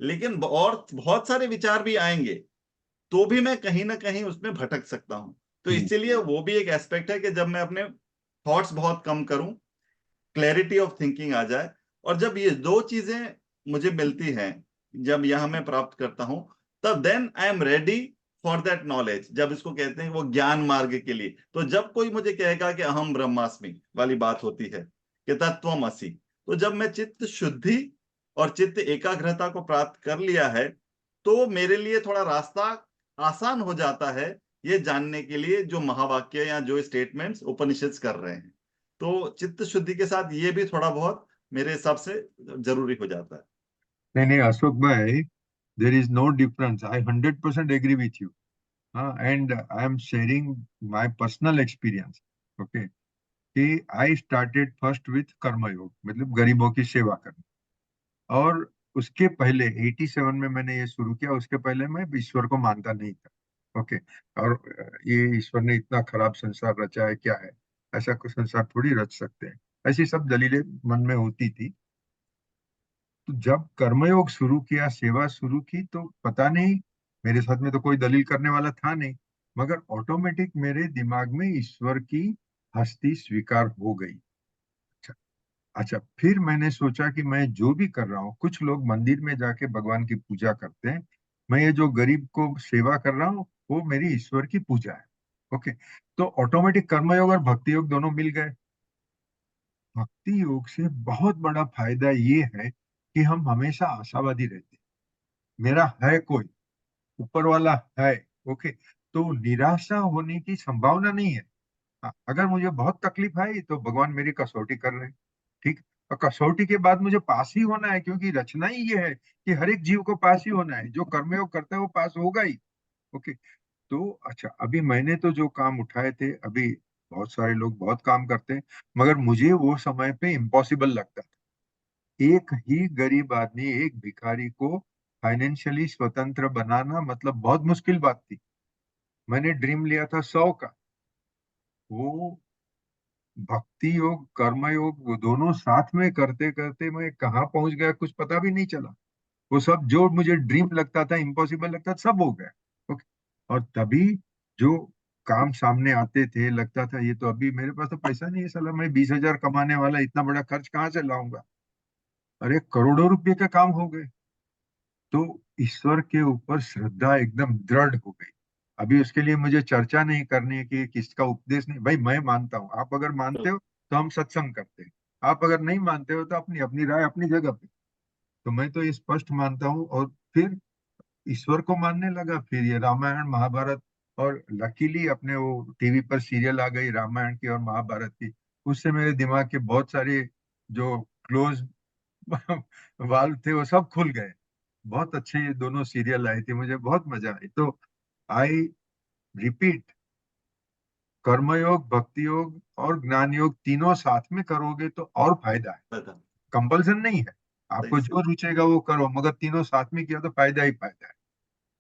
लेकिन और बहुत सारे विचार भी आएंगे, तो भी मैं कहीं ना कहीं उसमें भटक सकता हूं। तो हम्म, इसीलिए वो भी एक एस्पेक्ट है कि जब मैं अपने थॉट्स बहुत कम करूं, क्लैरिटी ऑफ थिंकिंग आ जाए, और जब ये दो चीजें मुझे मिलती हैं, जब यहां मैं प्राप्त करता हूं, तब then I am ready for that knowledge, जब इसको कहते हैं वो ज्ञान मार्ग के लिए। तो जब कोई मुझे कहेगा कि अहम ब्रह्मास्मि वाली बात होती है कि तत्वमसि, तो जब मैं चित्त शुद्धि और चित्त एकाग्रता को प्राप्त कर लिया है, तो मेरे लिए थोड़ा रास्ता आसान हो जाता है ये जानने के लिए जो महावाक्य या जो स्टेटमेंट्स उपनिषद कर रहे हैं। तो चित्त शुद्धि के साथ ये भी थोड़ा बहुत मेरे हिसाब से जरूरी हो जाता है। नहीं नहीं अशोक भाई, there is no difference, I 100% agree with you. हाँ, and I am sharing my personal experience. Okay, कि आई स्टार्टेड फर्स्ट विथ कर्मयोग, मतलब गरीबों की सेवा करना। और उसके पहले 87 में मैंने ये शुरू किया, उसके पहले मैं ईश्वर को मानता नहीं था। ओके, और ये ईश्वर ने इतना खराब संसार रचा है, क्या है, ऐसा कोई संसार थोड़ी रच सकते हैं, ऐसी सब दलीलें मन में होती थी। तो जब कर्मयोग शुरू किया, सेवा शुरू की, तो पता नहीं, मेरे साथ में तो कोई दलील करने वाला था नहीं, मगर ऑटोमेटिक मेरे दिमाग में ईश्वर की हस्ती स्वीकार हो गई। अच्छा, अच्छा, फिर मैंने सोचा कि मैं जो भी कर रहा हूँ, कुछ लोग मंदिर में जाके भगवान की पूजा करते हैं, मैं ये जो गरीब को सेवा कर रहा हूँ वो मेरी ईश्वर की पूजा है। ओके, तो ऑटोमेटिक कर्मयोग और भक्ति योग दोनों मिल गए। भक्ति योग से बहुत बड़ा फायदा ये है कि हम हमेशा आशावादी रहते हैं। मेरा है कोई, ऊपर वाला है। ओके, तो निराशा होने की संभावना नहीं है। अगर मुझे बहुत तकलीफ आई तो भगवान मेरी कसौटी कर रहे हैं। ठीक, और कसौटी के बाद मुझे पास ही होना है, क्योंकि रचना ही ये है कि हर एक जीव को पास ही होना है। जो कर्मयोग करता है वो पास होगा ही। ओके, तो अच्छा, अभी मैंने तो जो काम उठाए थे, अभी बहुत सारे लोग बहुत काम करते हैं, मगर मुझे वो समय पे इम्पॉसिबल लगता था। एक ही गरीब आदमी, एक भिखारी को फाइनेंशियली स्वतंत्र बनाना मतलब बहुत मुश्किल बात थी। मैंने ड्रीम लिया था 100 का। वो भक्ति योग कर्म योग वो दोनों साथ में करते करते मैं कहाँ पहुंच गया कुछ पता भी नहीं चला। वो सब जो मुझे ड्रीम लगता था, इम्पॉसिबल लगता था, सब हो गया। ओके, और तभी जो काम सामने आते थे, लगता था ये तो, अभी मेरे पास तो पैसा नहीं है, साला मैं 20,000 कमाने वाला, इतना बड़ा खर्च कहाँ से लाऊंगा। अरे करोड़ों रुपए के काम हो गए। तो ईश्वर के ऊपर श्रद्धा एकदम दृढ़ हो गई। अभी उसके लिए मुझे चर्चा नहीं करनी है कि किसका उपदेश, नहीं भाई, मैं मानता हूँ, आप अगर मानते हो तो हम सत्संग करते हैं, आप अगर नहीं मानते हो तो अपनी अपनी राय अपनी जगह पे। तो मैं तो ये स्पष्ट मानता हूँ, और फिर ईश्वर को मानने लगा। फिर ये रामायण महाभारत, और लकीली अपने वो टीवी पर सीरियल आ गई रामायण की और महाभारत की, उससे मेरे दिमाग के बहुत सारे जो क्लोज वाल्व थे वो सब खुल गए। बहुत अच्छे ये दोनों सीरियल आए थे, मुझे बहुत मजा आई। तो आई रिपीट, कर्मयोग भक्ति योग और ज्ञान योग तीनों साथ में करोगे तो और फायदा है। बता। कंपल्सन नहीं है, सही आपको जो रुचेगा वो करो, मगर तीनों साथ में किया तो फायदा ही फायदा है।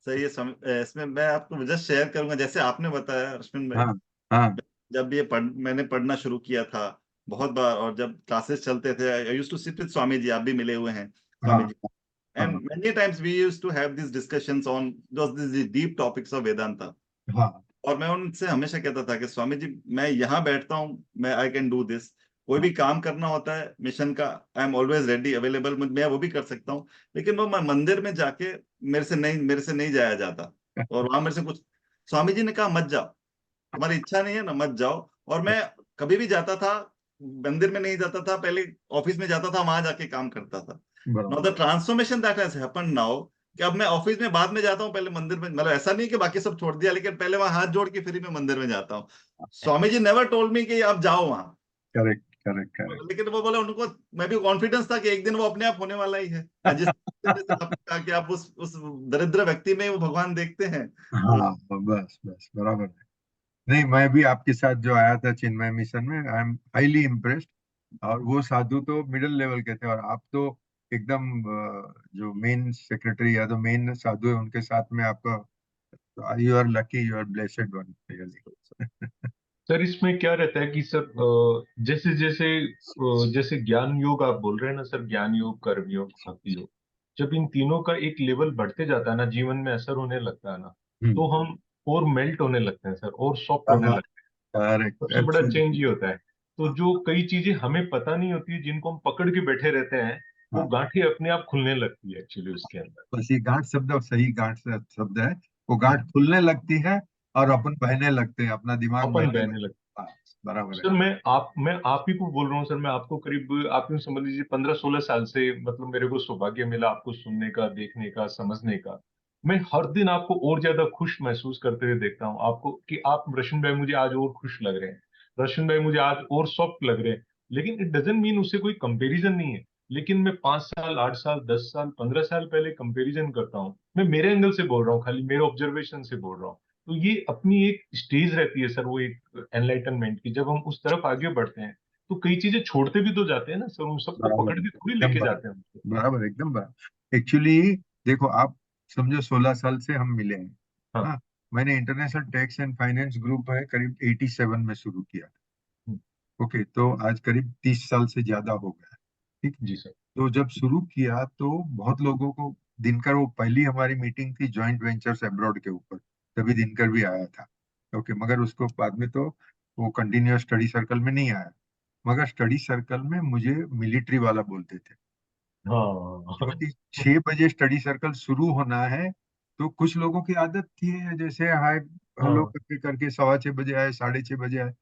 सही है। इसमें मैं आपको जस्ट शेयर करूंगा, जैसे आपने बताया अश्विन भाई। हाँ, हाँ, जब मैंने पढ़ना शुरू किया था बहुत बार, और जब क्लासेस चलते थे, I used to sit with Swami ji, आप भी मिले हुए हैं स्वामी हाँ, जी। हाँ, and many times we used to have this discussions on this deep topics of Vedanta. हाँ, और मैं उनसे हमेशा कहता था कि स्वामी जी, मैं यहाँ बैठता हूँ, मैं आई कैन डू दिस। कोई भी काम करना होता है मिशन का, I am always ready available, मैं वो भी कर सकता हूँ। लेकिन वो मैं मंदिर में जाके मेरे से नहीं जाया जाता। और वहां मेरे से कुछ, स्वामी जी ने कहा मत जाओ, तुम्हारी इच्छा नहीं है ना, मत जाओ। और मैं कभी भी जाता था, मंदिर में नहीं जाता था पहले, ऑफिस में जाता था, वहां जाके काम करता था। नाउ बराबर। The transformation that has happened now, कि अब मैं ऑफिस में बाद में जाता हूँ, पहले मंदिर में, मतलब ऐसा नहीं कि बाकी सब छोड़ दिया, लेकिन पहले वहां हाथ जोड़ के फिर ही मैं मंदिर में जाता हूँ। Swami ji never told me कि आप जाओ वहां। Correct, correct, correct. लेकिन वो बोले, उनको मैं भी कॉन्फिडेंस था कि एक दिन वो अपने आप होने वाला ही है। जिस तरीके से आपने कहा कि आप उस दरिद्र व्यक्ति में वो भगवान देखते हैं, तो हाँ, बस बस बराबर है। नहीं, मैं भी आपके साथ जो आया था चिन्मय मिशन में, आई एम हाईली इम्प्रेस्ड। और वो साधु तो मिडिल लेवल के थे, और आप तो एकदम जो मेन सेक्रेटरी या तो मेन साधु है, उनके साथ में आपका, you are lucky, you are blessed one, really. Sir इसमें क्या रहता है कि सर जैसे जैसे जैसे ज्ञान योग आप बोल रहे हैं ना सर, ज्ञान योग कर्म योग भक्ति योग, जब इन तीनों का एक लेवल बढ़ते जाता है ना, जीवन में असर होने लगता है ना, तो हम और मेल्ट होने लगते हैं सर, और सॉफ्ट होने लगते हैं। करेक्ट, सबसे बड़ा चेंज एब्सोल्युटली। ये होता है। तो जो कई चीजें हमें पता नहीं होती, जिनको हम पकड़ के बैठे रहते हैं, वो हाँ, गांठें अपने आप खुलने लगती है एक्चुअली उसके अंदर। बस ये गांठ शब्द, सही गांठ शब्द है। वो गांठ खुलने लगती है और अपन बहने लगते हैं, अपना दिमाग अपन बहने बहने लगता लगते है। हाँ, बराबर है। सर, मैं आप ही को बोल रहा हूँ सर, मैं आपको करीब, आप यूं समझ लीजिए 15-16 साल से मतलब मेरे को सौभाग्य मिला आपको सुनने का, देखने का, समझने का। मैं हर दिन आपको और ज्यादा खुश महसूस करते हुए देखता हूँ आपको, कि आप रशन भाई मुझे आज और खुश लग रहे हैं, रशन भाई मुझे आज और सॉफ्ट लग रहे हैं। लेकिन इट डजेंट मीन उससे कोई कंपैरिजन नहीं है। लेकिन मैं 5 साल, 8 साल, 10 साल, 15 साल पहले कंपैरिजन करता हूँ। मैं मेरे एंगल से बोल रहा हूँ, खाली मेरे ऑब्जर्वेशन से बोल रहा हूँ। तो ये अपनी एक स्टेज रहती है सर, वो एक एनलाइटनमेंट की। जब हम उस तरफ आगे बढ़ते हैं तो कई चीजें छोड़ते भी तो जाते हैं ना सर, उन सबको बराबर, पकड़ के थोड़ी एकदम लेके बराबर, जाते हैं हमसे। बराबर, एकदम बराबर। एक्चुअली देखो, आप समझो 16 साल से हम मिले हैं। हाँ। हाँ, मैंने international tax and finance group है करीब 87 में शुरू किया। हम्म, ओके, तो आज करीब 30 साल से ज्यादा हो गया। ठीक। जी सर। तो जब शुरू किया तो बहुत लोगों को, दिनकर, वो पहली हमारी मीटिंग थी जॉइंट वेंचर्स अब्रॉड के ऊपर, तभी दिनकर भी आया था। ओके, मगर उसको बाद में तो वो कंटिन्यूअस स्टडी सर्कल में नहीं आया। मगर स्टडी सर्कल में मुझे मिलिट्री वाला बोलते थे, हाँ। क्योंकि 6 बजे स्टडी सर्कल शुरू होना है। तो कुछ लोगों की आदत थी, जैसे हाय हेलो हाँ। करके करके 6:15 आए, 6:30 आए।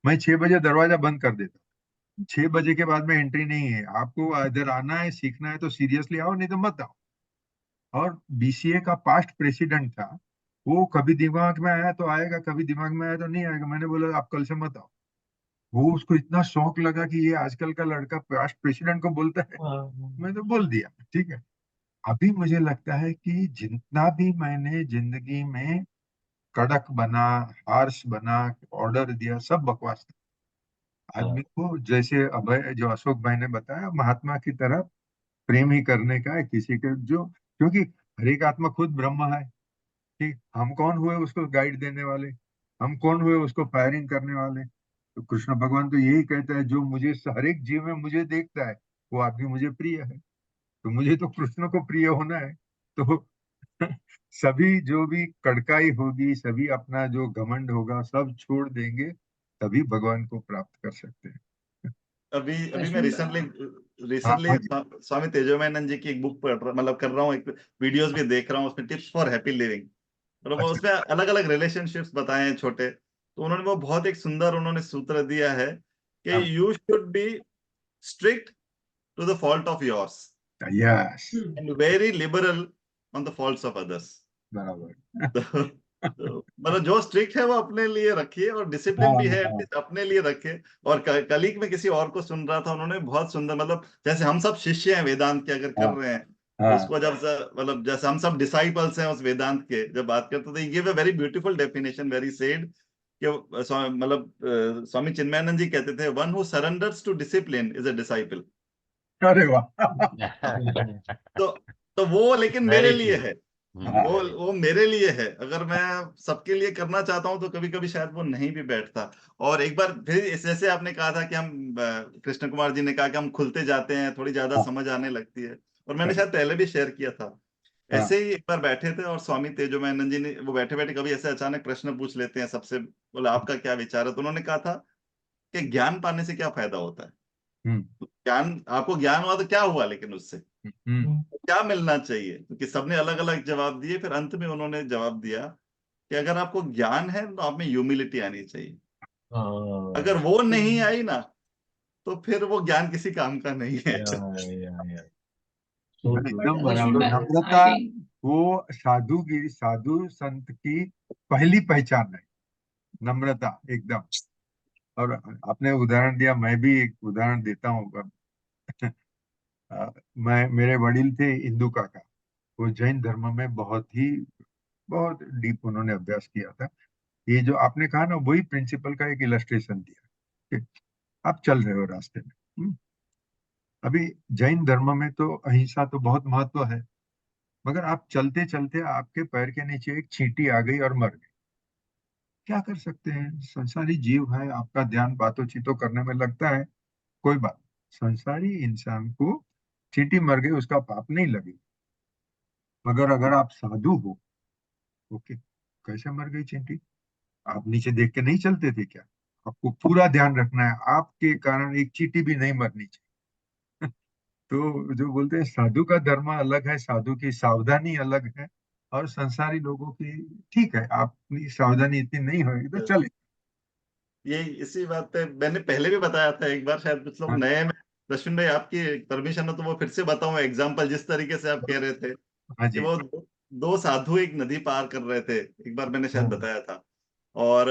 मैं 6 बजे दरवाजा बंद कर देता। 6 बजे के बाद में एंट्री नहीं है, आपको इधर आना है, सीखना है तो सीरियसली आओ, नहीं तो मत आओ। और बीसीए का पास्ट प्रेसिडेंट था, वो कभी दिमाग में आया तो आएगा, कभी दिमाग में आया तो नहीं आएगा। मैंने बोला आप कल से मत आओ। वो, उसको इतना शौक लगा कि ये आजकल का लड़का पास्ट प्रेसिडेंट को बोलता है। हाँ। मैं तो बोल दिया, ठीक है। अभी मुझे लगता है कि जितना भी मैंने जिंदगी में कड़क बना, हार्श बना, ऑर्डर दिया, सब बकवास था। हाँ। आदमी को जैसे अभय, जो अशोक भाई ने बताया, महात्मा की तरह प्रेम ही करने का है किसी के, जो, क्योंकि हर एक आत्मा खुद ब्रह्म है। ठीक, हम कौन हुए उसको गाइड देने वाले? हम कौन हुए उसको फायरिंग करने वाले? तो कृष्ण भगवान तो यही कहता है, जो मुझे, हर एक जीव में मुझे देखता है, वो आदमी मुझे प्रिय है। तो मुझे तो कृष्ण को प्रिय होना है। तो सभी जो भी कड़काई होगी, सभी अपना जो घमंड होगा, सब छोड़ देंगे, तभी भगवान को प्राप्त कर सकते हैं। अभी अभी मैं रश्मि रिसेंटली हाँ, रिसेंटली हाँ जी। स्वामी तेजोमयानंद जी की एक बुक पढ़ रहा, मतलब कर रहा हूँ, एक वीडियोस भी देख रहा हूँ, उसमें टिप्स फॉर हैप्पी लिविंग, और वो अच्छा। उसमें अलग अलग रिलेशनशिप्स बताए हैं छोटे। तो उन्होंने वो बहुत एक सुंदर उन्होंने सूत्र दिया है कि हाँ, you should be strict to the fault of yours yes, and very liberal on the faults of others. बराबर। मतलब जो स्ट्रिक्ट है वो अपने लिए रखिए, और डिसिप्लिन भी हाँ, है हाँ, एटलीस्ट अपने लिए रखे। और कलीग में किसी और को सुन रहा था, उन्होंने बहुत सुंदर, मतलब जैसे हम सब शिष्य हैं वेदांत के अगर कर हाँ, रहे हैं, हाँ, उसको जब मतलब जैसे हम सब डिसाइपल्स हैं उस वेदांत के, जब बात करते थे, ये way very beautiful definition, very said, कि मतलब स्वामी चिन्मयानंद जी कहते थे, one who surrenders to discipline is a disciple. अरे वाह। तो तो वो लेकिन मेरे वेरी लिए ट्रू। है, हाँ, वो मेरे लिए है। अगर मैं सबके लिए करना चाहता हूं तो कभी कभी शायद वो नहीं भी बैठता। और एक बार फिर जैसे आपने कहा था कि हम कृष्ण कुमार जी ने कहा कि हम खुलते जाते हैं, थोड़ी ज्यादा हाँ, समझ आने लगती है, और मैंने correct, शायद पहले भी शेयर किया था। हाँ, ऐसे ही एक बार बैठे थे और स्वामी तेजोमयानंद जी ने, वो बैठे बैठे कभी ऐसे अचानक प्रश्न पूछ लेते हैं सबसे, बोले आपका क्या विचार है? तो उन्होंने कहा था कि ज्ञान पाने से क्या फायदा होता है? हम्म, ज्ञान, आपको ज्ञान हुआ तो क्या हुआ, लेकिन उससे हम्म, क्या मिलना चाहिए? क्योंकि सबने अलग अलग जवाब दिए, फिर अंत में उन्होंने जवाब दिया कि अगर आपको ज्ञान है तो आप में ह्यूमिलिटी आनी चाहिए। अगर हाँ। वो नहीं आई ना, तो फिर वो ज्ञान किसी काम का नहीं है। या सो ट्रू, बट एकदम सो बराबर। अश्विन ट्रू। भाई, नम्रता, आई थिंक वो साधु संत की पहली पहचान है, नम्रता, एकदम। और आपने उदाहरण दिया, मैं भी एक उदाहरण देता हूँ। मैं, मेरे वडील थे इंदु काका, वो जैन धर्म में बहुत डीप उन्होंने अभ्यास किया था। ये जो आपने कहा ना, वही प्रिंसिपल का एक इलस्ट्रेशन दिया कि आप चल रहे हो रास्ते में। अभी जैन धर्म में तो अहिंसा तो बहुत महत्व है, मगर आप चलते चलते आपके पैर के नीचे एक चींटी आ गई और मर गई, क्या कर सकते हैं? संसारी जीव है, आपका ध्यान बातों चीतों करने में लगता है, कोई बात नहीं। संसारी इंसान को चींटी मर गई, उसका पाप नहीं लगे। मगर अगर आप साधु हो, ओके, कैसे मर गई चींटी? आप नीचे देख के नहीं चलते थे क्या? आपको पूरा ध्यान रखना है, आपके कारण एक चींटी भी नहीं मरनी चाहिए। तो जो बोलते हैं साधु का धर्म अलग है, साधु की सावधानी अलग है, और संसारी लोगों की, ठीक है, अपनी सावधानी इतनी नहीं होगी तो चले। ये इसी बात पे मैंने पहले भी बताया था एक बार, शायद कुछ लोग हाँ, नए में। रश्मिन भाई, आपकी परमिशन हो तो वो फिर से बताऊं एग्जाम्पल, जिस तरीके से आप कह रहे थे हाँ कि जी। वो दो साधु एक नदी पार कर रहे थे, एक बार मैंने शायद बताया था, और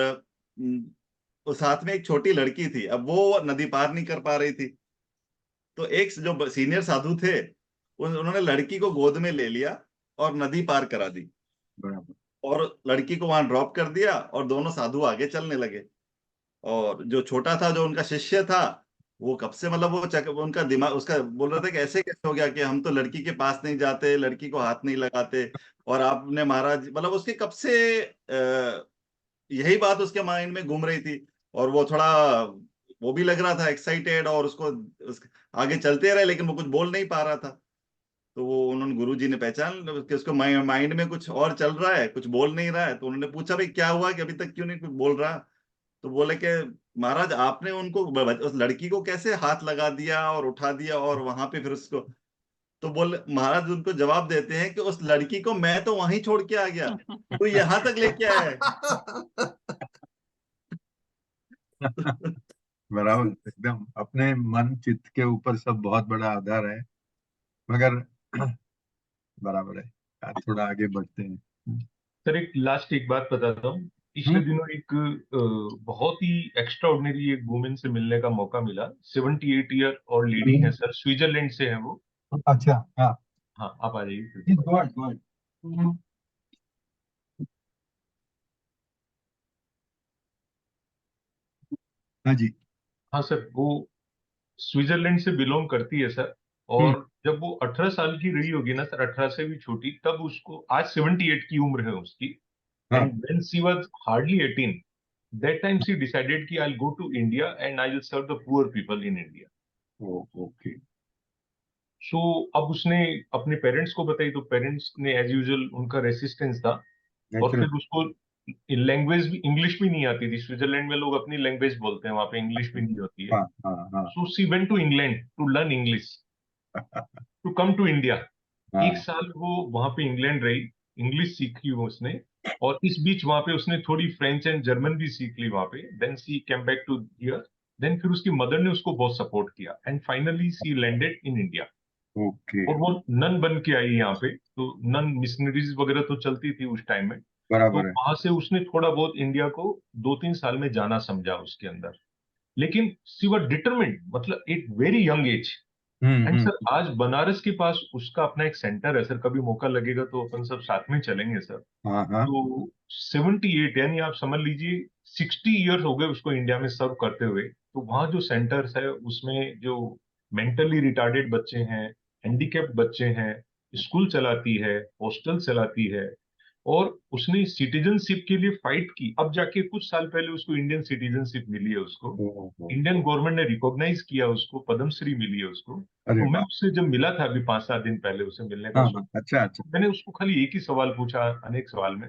उस साथ में एक छोटी लड़की थी। अब वो नदी पार नहीं कर पा रही थी, तो एक जो सीनियर साधु थे उन्होंने लड़की को गोद में ले लिया और नदी पार करा दी, बराबर। और लड़की को वहां ड्रॉप कर दिया, और दोनों साधु आगे चलने लगे। और जो छोटा था, जो उनका शिष्य था, वो कब से मतलब वो उनका दिमाग उसका बोल रहा था कि ऐसे कैसे हो गया कि हम तो लड़की के पास नहीं जाते, लड़की को हाथ नहीं लगाते, और आपने महाराज, मतलब उसके कब से यही बात उसके माइंड में घूम रही थी। और वो थोड़ा, वो भी लग रहा था एक्साइटेड, और आगे चलते रहे, लेकिन वो कुछ बोल नहीं पा रहा था। तो वो उन्होंने, गुरुजी ने पहचान कि उसको माइंड में कुछ और चल रहा है, कुछ बोल नहीं रहा है। तो उन्होंने पूछा, भाई क्या हुआ कि अभी तक क्यों नहीं कुछ बोल रहा? तो बोले कि महाराज, आपने उनको, उस लड़की को कैसे हाथ लगा दिया और उठा दिया, और वहां पे फिर उसको, तो बोले महाराज उनको जवाब देते हैं कि उस लड़की को मैं तो वहीं छोड़ के आ गया, तो यहां तक लेके आया है। बराबर, एकदम अपने मन चित्त के ऊपर सब बहुत बड़ा आधार है, मगर बराबर है। थोड़ा आगे बढ़ते हैं। सर एक लास्ट एक बात बताता हूँ। पिछले हम्म। दिनों एक बहुत ही एक्स्ट्रा ऑर्डिनरी एक वुमेन से मिलने का मौका मिला। 78 ईयर और लेडी है सर, स्विट्जरलैंड से है वो। अच्छा, हाँ। हाँ, आप आ जाइए फिर। Go ahead, go ahead. हाँ जी। हाँ सर, वो स्विट्जरलैंड से बिलोंग करती है सर। हम्म। और जब वो 18 साल की रही होगी ना सर, 18 से भी छोटी, तब उसको, आज 78 की उम्र है उसकी, हाँ। And when she was hardly 18, that time she decided कि I will go to India and I will serve the poor people in India. Okay. So अब उसने अपने पेरेंट्स को बताई, तो पेरेंट्स ने एज यूजुअल, उनका रेसिस्टेंस था। और नेचुरल। फिर उसको लैंग्वेज भी, इंग्लिश भी नहीं आती थी। स्विट्जरलैंड में लोग अपनी लैंग्वेज बोलते हैं, वहां पे इंग्लिश भी नहीं होती है। हाँ, हाँ, हाँ। So she went to England to learn English, to come to India. एक हाँ। साल वो वहां पे इंग्लैंड रही, इंग्लिश सीखी वो उसने। और इस बीच वहां पे उसने थोड़ी फ्रेंच एंड जर्मन भी सीख ली वहां पे। Then she came back to here. देन फिर उसकी मदर ने उसको बहुत सपोर्ट किया, and finally she landed in India. Okay. और वो नन बन के आई यहाँ पे। तो नन मिशनरीज वगैरह तो चलती थी उस टाइम में। तो बराबर है। वहां से उसने थोड़ा बहुत इंडिया को 2-3 साल में जाना समझा उसके अंदर। लेकिन सी वर डिटरमिन्ड, मतलब एक very young age. Hmm, and sir hmm. आज बनारस के पास उसका अपना एक सेंटर है सर। कभी मौका लगेगा तो अपन सब साथ में चलेंगे सर। हाँ, हाँ। तो 78, यानी आप समझ लीजिए 60 ईयर्स हो गए उसको इंडिया में सर्व करते हुए। तो वहाँ जो सेंटर्स है, उसमें जो मेंटली रिटार्डेड बच्चे हैं, हैंडीकैप्ड बच्चे हैं, स्कूल चलाती है, हॉस्टल चलाती है। और उसने सिटीजनशिप के लिए फाइट की। अब जाके कुछ साल पहले उसको इंडियन सिटीजनशिप मिली है उसको। ओहो। इंडियन गवर्नमेंट ने रिकॉग्नाइज किया उसको, पद्मश्री मिली है उसको। अरे तो मैं वाह। उससे जब मिला था अभी 5-7 दिन पहले उसे मिलने का हाँ, हाँ। सौभाग्य, अच्छा, अच्छा। मैंने उसको खाली एक ही सवाल पूछा अनेक सवाल में,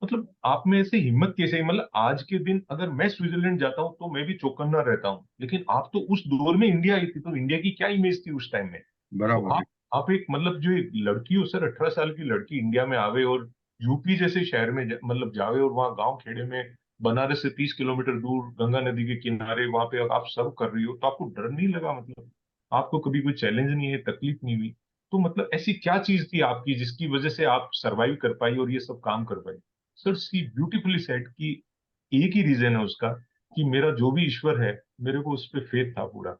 मतलब आप में ऐसे हिम्मत कैसे है? मतलब आज के दिन अगर मैं स्विट्जरलैंड जाता हूँ तो मैं भी चौकन्ना रहता हूँ, लेकिन आप तो उस दौर में इंडिया आई थी, तो इंडिया की क्या इमेज थी उस टाइम में? तो बराबर है। आप एक, मतलब जो एक लड़की हो सर, 18 साल की लड़की इंडिया में आवे और यूपी जैसे शहर में मतलब जावे, और वहाँ गांव खेड़े में, बनारस से 30 किलोमीटर दूर गंगा नदी के किनारे वहां पे आप सर्व कर रही हो, तो आपको डर नहीं लगा? मतलब आपको कभी कोई चैलेंज नहीं है, तकलीफ नहीं हुई? तो मतलब ऐसी क्या चीज थी आपकी जिसकी वजह से आप सरवाइव कर पाई और ये सब काम कर पाई? सर सी ब्यूटीफुली सेड कि एक ही रीजन है उसका, कि मेरा जो भी ईश्वर है, मेरे को उस पर फेथ था पूरा।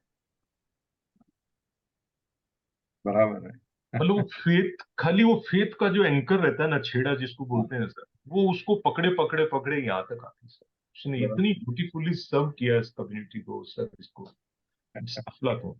बराबर है। मतलब वो फेथ, खाली वो फेथ का जो एंकर रहता है ना, छेड़ा जिसको हाँ, बोलते हैं सर, वो उसको पकड़े पकड़े पकड़े यहाँ तक आती सर। उसने बराबर। इतनी ब्यूटीफुली सर्व किया इस कम्युनिटी को सर, इसको अफलातून।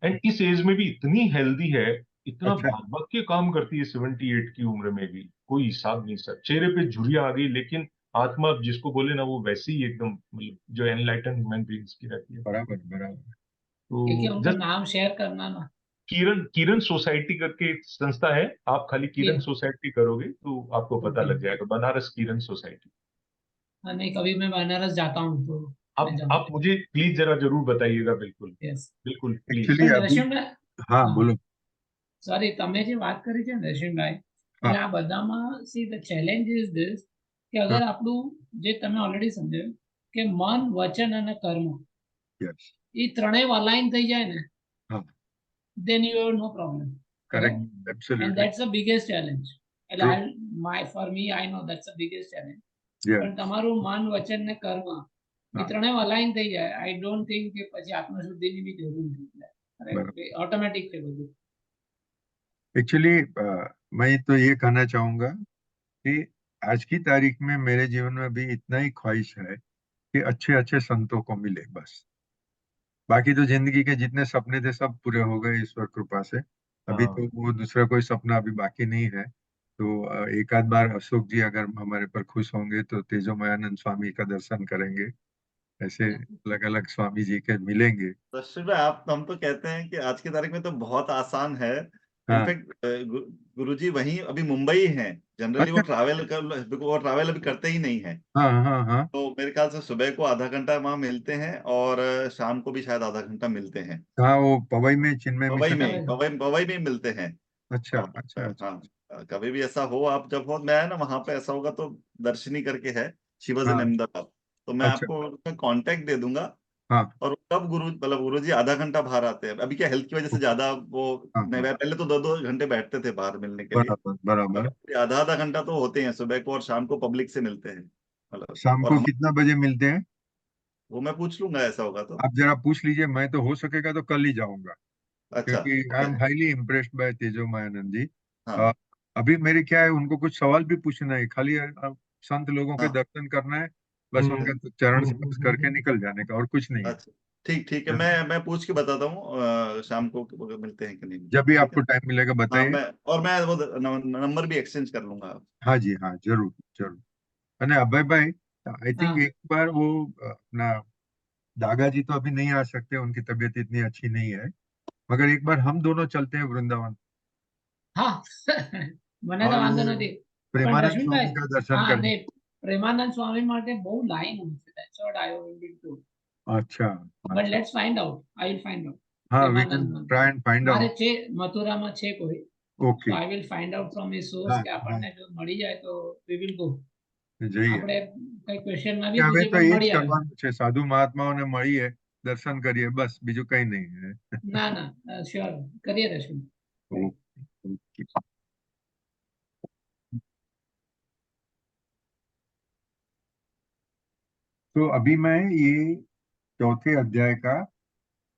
एंड इस एज में भी इतनी हेल्दी है, इतना अच्छा। भाग भाग के काम करती है। 78 की उम्र में भी कोई हिसाब नहीं सर। चेहरे पे झुर्रियां आ गई, लेकिन आत्मा जिसको बोले ना, वो वैसे ही एकदम, मतलब जो एनलाइटन ह्यूमन बींग्स की रहती है। बराबर, बराबर। ठीक है, तो उनका जस्ट नाम शेयर करना ना। किरण किरण सोसाइटी करके एक संस्था है। आप खाली किरण ठीक। सोसाइटी करोगे तो आपको पता ओके। लग जाएगा, बनारस किरण सोसाइटी। हाँ, नहीं, कभी मैं बनारस जाता हूँ तो मैं आप जानता मुझे प्लीज जरा जरूर बताइएगा, बिल्कुल। हूँ। यस। बिल्कुल प्लीज। एक्चुअली પણ अभी। નરસિંહભાઈ, हाँ, હા, बोलो। સોરી, તમે જે વાત કરી છે નરસિંહભાઈ, એટલે हाँ, આ બધામાં see the challenge is this કે हाँ। અગર આપણું, જે તમે ઓલરેડી સમજાયું કે મન, વચન અને કર્મ यस। એ ત્રણેય અલાઇન થઈ જાય ને, हाँ। then you have no problem. Correct, correct? And absolutely. that's the biggest challenge. True. For me, I know that's the biggest challenge. Yeah. પણ તમારું મન વચન ને કર્મ એ ત્રણેય અલાઈન થઈ જાય, આઈ ડોન્ટ થિંક કે પછી આત્મશુદ્ધિની બી જરૂર નથી, ઓટોમેટિક છે બધું. एक्चुअली मैं तो ये कहना चाहूंगा कि आज की तारीख में मेरे जीवन में भी इतना ही ख्वाहिश है कि अच्छे अच्छे संतों को मिले बस। बाकी तो जिंदगी के जितने सपने थे सब पूरे हो गए ईश्वर कृपा से। अभी हाँ। तो वो दूसरा कोई सपना अभी बाकी नहीं है। तो एक आध बार अशोक जी अगर हमारे पर खुश होंगे तो तेजोमयानंद स्वामी का दर्शन करेंगे, ऐसे अलग अलग स्वामी जी के मिलेंगे। दर्शन भाई, आप हम तो कहते हैं कि आज की तारीख में तो बहुत आसान है। हाँ। इनफैक्ट गुरुजी वहीं अभी मुंबई हैं। जनरली अच्छा। वो ट्रैवल अभी करते ही नहीं है। हाँ हाँ हाँ। तो मेरे ख्याल से सुबह को आधा घंटा वहां मिलते हैं और शाम को भी शायद आधा घंटा मिलते हैं। हाँ, वो पवई में चिन्मय पवई मिशन। में पवई में मिलते हैं। अच्छा और अच्छा अच्छा। हाँ, कभी भी ऐसा हो, आप जब हो, मैं ना वहां पे ऐसा होगा तो दर्शनी करके है, शी वॉज इन हाँ। अहमदाबाद, तो मैं अच्छा। आपको कांटेक्ट दे दूंगा। हाँ। और कब गुरु जी आधा घंटा बाहर आते हैं, अभी क्या हेल्थ की वजह से ज्यादा वो हाँ नहीं, हाँ। पहले तो 2-2 घंटे बैठते थे बाहर मिलने के लिए। बराबर बराबर। अभी आधा आधा घंटा तो होते हैं, सुबह को और शाम को पब्लिक से मिलते हैं मतलब। शाम और को हम, कितना बजे मिलते हैं? वो मैं पूछ लूंगा ऐसा होगा तो। आप जरा पूछ लीजिए, मैं तो हो सकेगा तो कल ही जाऊंगा, अच्छा। क्योंकि I am highly impressed by Tejomayananda ji. हाँ अभी मेरे क्या है, उनको कुछ सवाल भी पूछना है, खाली संत लोगों के हाँ। दर्शन करना है, बस उनका चरण स्पर्श करके निकल जाने का, और कुछ नहीं है। अच्छा, ठीक ठीक है, हाँ। मैं पूछ के बताता हूँ शाम को मिलते हैं कि नहीं जब भी मिलते, ठीक है। आपको टाइम मिलेगा हाँ, बताइए। मैं वो नंबर भी एक्सचेंज कर लूंगा। हाँ जी हाँ, जरूर जरूर। अने अभय भाई, आई थिंक हाँ एक बार वो अपना दागा जी तो अभी नहीं आ सकते, उनकी तबीयत इतनी अच्छी नहीं है, मगर एक बार हम दोनों चलते हैं वृंदावन, હા મને તો और વાંધો वो નથી. પણ प्रेमानंद રશ્મિનભાઈ, स्वामी का दर्शन હા करने। ને પ્રેમાનંદ સ્વામી માટે બહુ લાઈન હોય છે, that's what I wanted to, अच्छा but अच्छा। let's find out, I will find out. हाँ, we can Premanand try and find મારે आउट। છે મથુરામાં છે કોઈ, so okay. I will find out from his source हाँ કે हाँ, આપણને જો મળી જાય તો we will go. જઈએ। આપણે કઈ ક્વેશ્ચન ના કે બી હવે પૂછે તો પણ એ જ મળી આવે. કરવાનું છે, સાધુ મહાત્માઓને મળીએ, દર્શન કરીએ, બસ બીજું કઈ નહીં है। ના ના શ્યોર કરીએ રશ્મિ. Okay okay. तो अभी मैं ये चौथे अध्याय का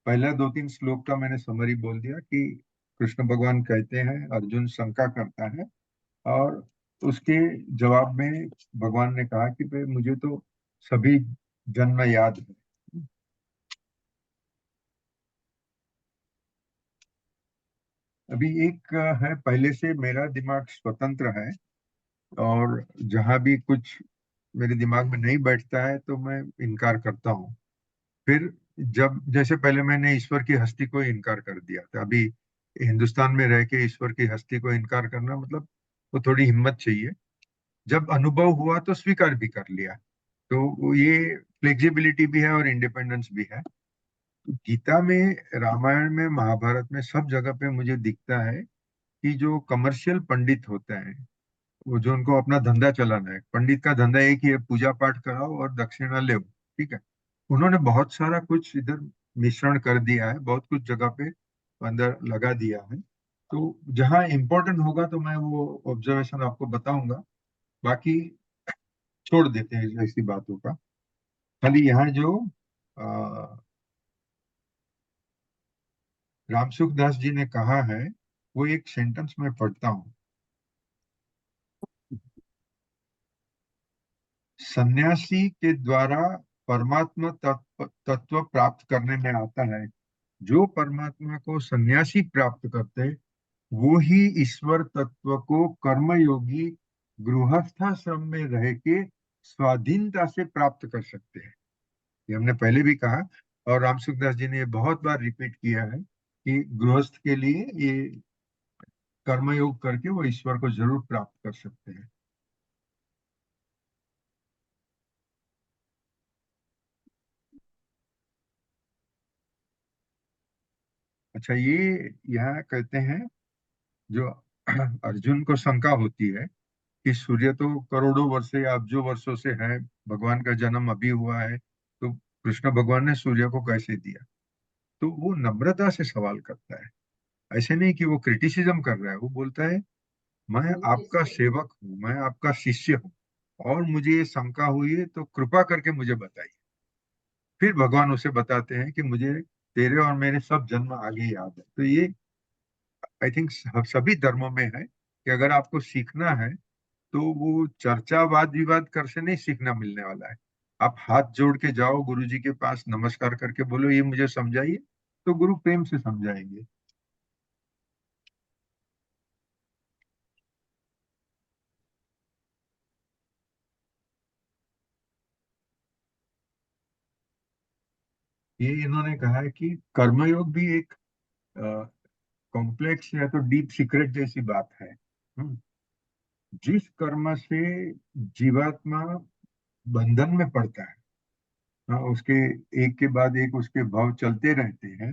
पहला 2-3 श्लोक का मैंने समरी बोल दिया कि कृष्ण भगवान कहते हैं, अर्जुन शंका करता है, और उसके जवाब में भगवान ने कहा कि भाई मुझे तो सभी जन्म याद है। अभी एक है, पहले से मेरा दिमाग स्वतंत्र है, और जहां भी कुछ मेरे दिमाग में नहीं बैठता है तो मैं इनकार करता हूँ। फिर जब जैसे पहले मैंने ईश्वर की हस्ती को इनकार कर दिया था, अभी हिंदुस्तान में रह के ईश्वर की हस्ती को इनकार करना मतलब वो थोड़ी हिम्मत चाहिए। जब अनुभव हुआ तो स्वीकार भी कर लिया, तो ये फ्लेक्सिबिलिटी भी है और इंडिपेंडेंस भी है। गीता में, रामायण में, महाभारत में, सब जगह पे मुझे दिखता है कि जो कमर्शियल पंडित होते हैं, वो जो उनको अपना धंधा चलाना है, पंडित का धंधा एक ही है, पूजा पाठ कराओ और दक्षिणा ले, ठीक है। उन्होंने बहुत सारा कुछ इधर मिश्रण कर दिया है, बहुत कुछ जगह पे अंदर लगा दिया है। तो जहाँ इम्पोर्टेंट होगा तो मैं वो ऑब्जर्वेशन आपको बताऊंगा, बाकी छोड़ देते हैं ऐसी बातों का। खाली यहाँ जो रामसुख दास जी ने कहा है, वो एक सेंटेंस में पढ़ता हूँ। सन्यासी के द्वारा परमात्मा तत्व प्राप्त करने में आता है। जो परमात्मा को सन्यासी प्राप्त करते, वो ही ईश्वर तत्व को कर्मयोगी गृहस्थाश्रम में रह के स्वाधीनता से प्राप्त कर सकते हैं। ये हमने पहले भी कहा, और रामसुख दास जी ने ये बहुत बार रिपीट किया है कि गृहस्थ के लिए ये कर्मयोग करके वो ईश्वर को जरूर प्राप्त कर सकते हैं। अच्छा, ये यहाँ कहते हैं, जो अर्जुन को शंका होती है कि सूर्य तो करोड़ों वर्ष या अब्जों वर्षों से है, भगवान का जन्म अभी हुआ है, तो कृष्ण भगवान ने सूर्य को कैसे दिया? तो वो नम्रता से सवाल करता है, ऐसे नहीं कि वो क्रिटिसिज्म कर रहा है, वो बोलता है मैं आपका सेवक हूँ, मैं आपका शिष्य हूँ, और मुझे ये शंका हुई है तो कृपा करके मुझे बताइए। फिर भगवान उसे बताते हैं कि मुझे तेरे और मेरे सब जन्म आगे याद है। तो ये आई थिंक सभी धर्मों में है कि अगर आपको सीखना है तो वो चर्चा वाद विवाद कर से नहीं सीखना मिलने वाला है। आप हाथ जोड़ के जाओ गुरु जी के पास, नमस्कार करके बोलो ये मुझे समझाइए, तो गुरु प्रेम से समझाएंगे। ये इन्होंने कहा है कि कर्मयोग भी एक कॉम्प्लेक्स या तो डीप सीक्रेट जैसी बात है। जिस कर्म से जीवात्मा बंधन में पड़ता है, उसके एक के बाद एक उसके भाव चलते रहते हैं,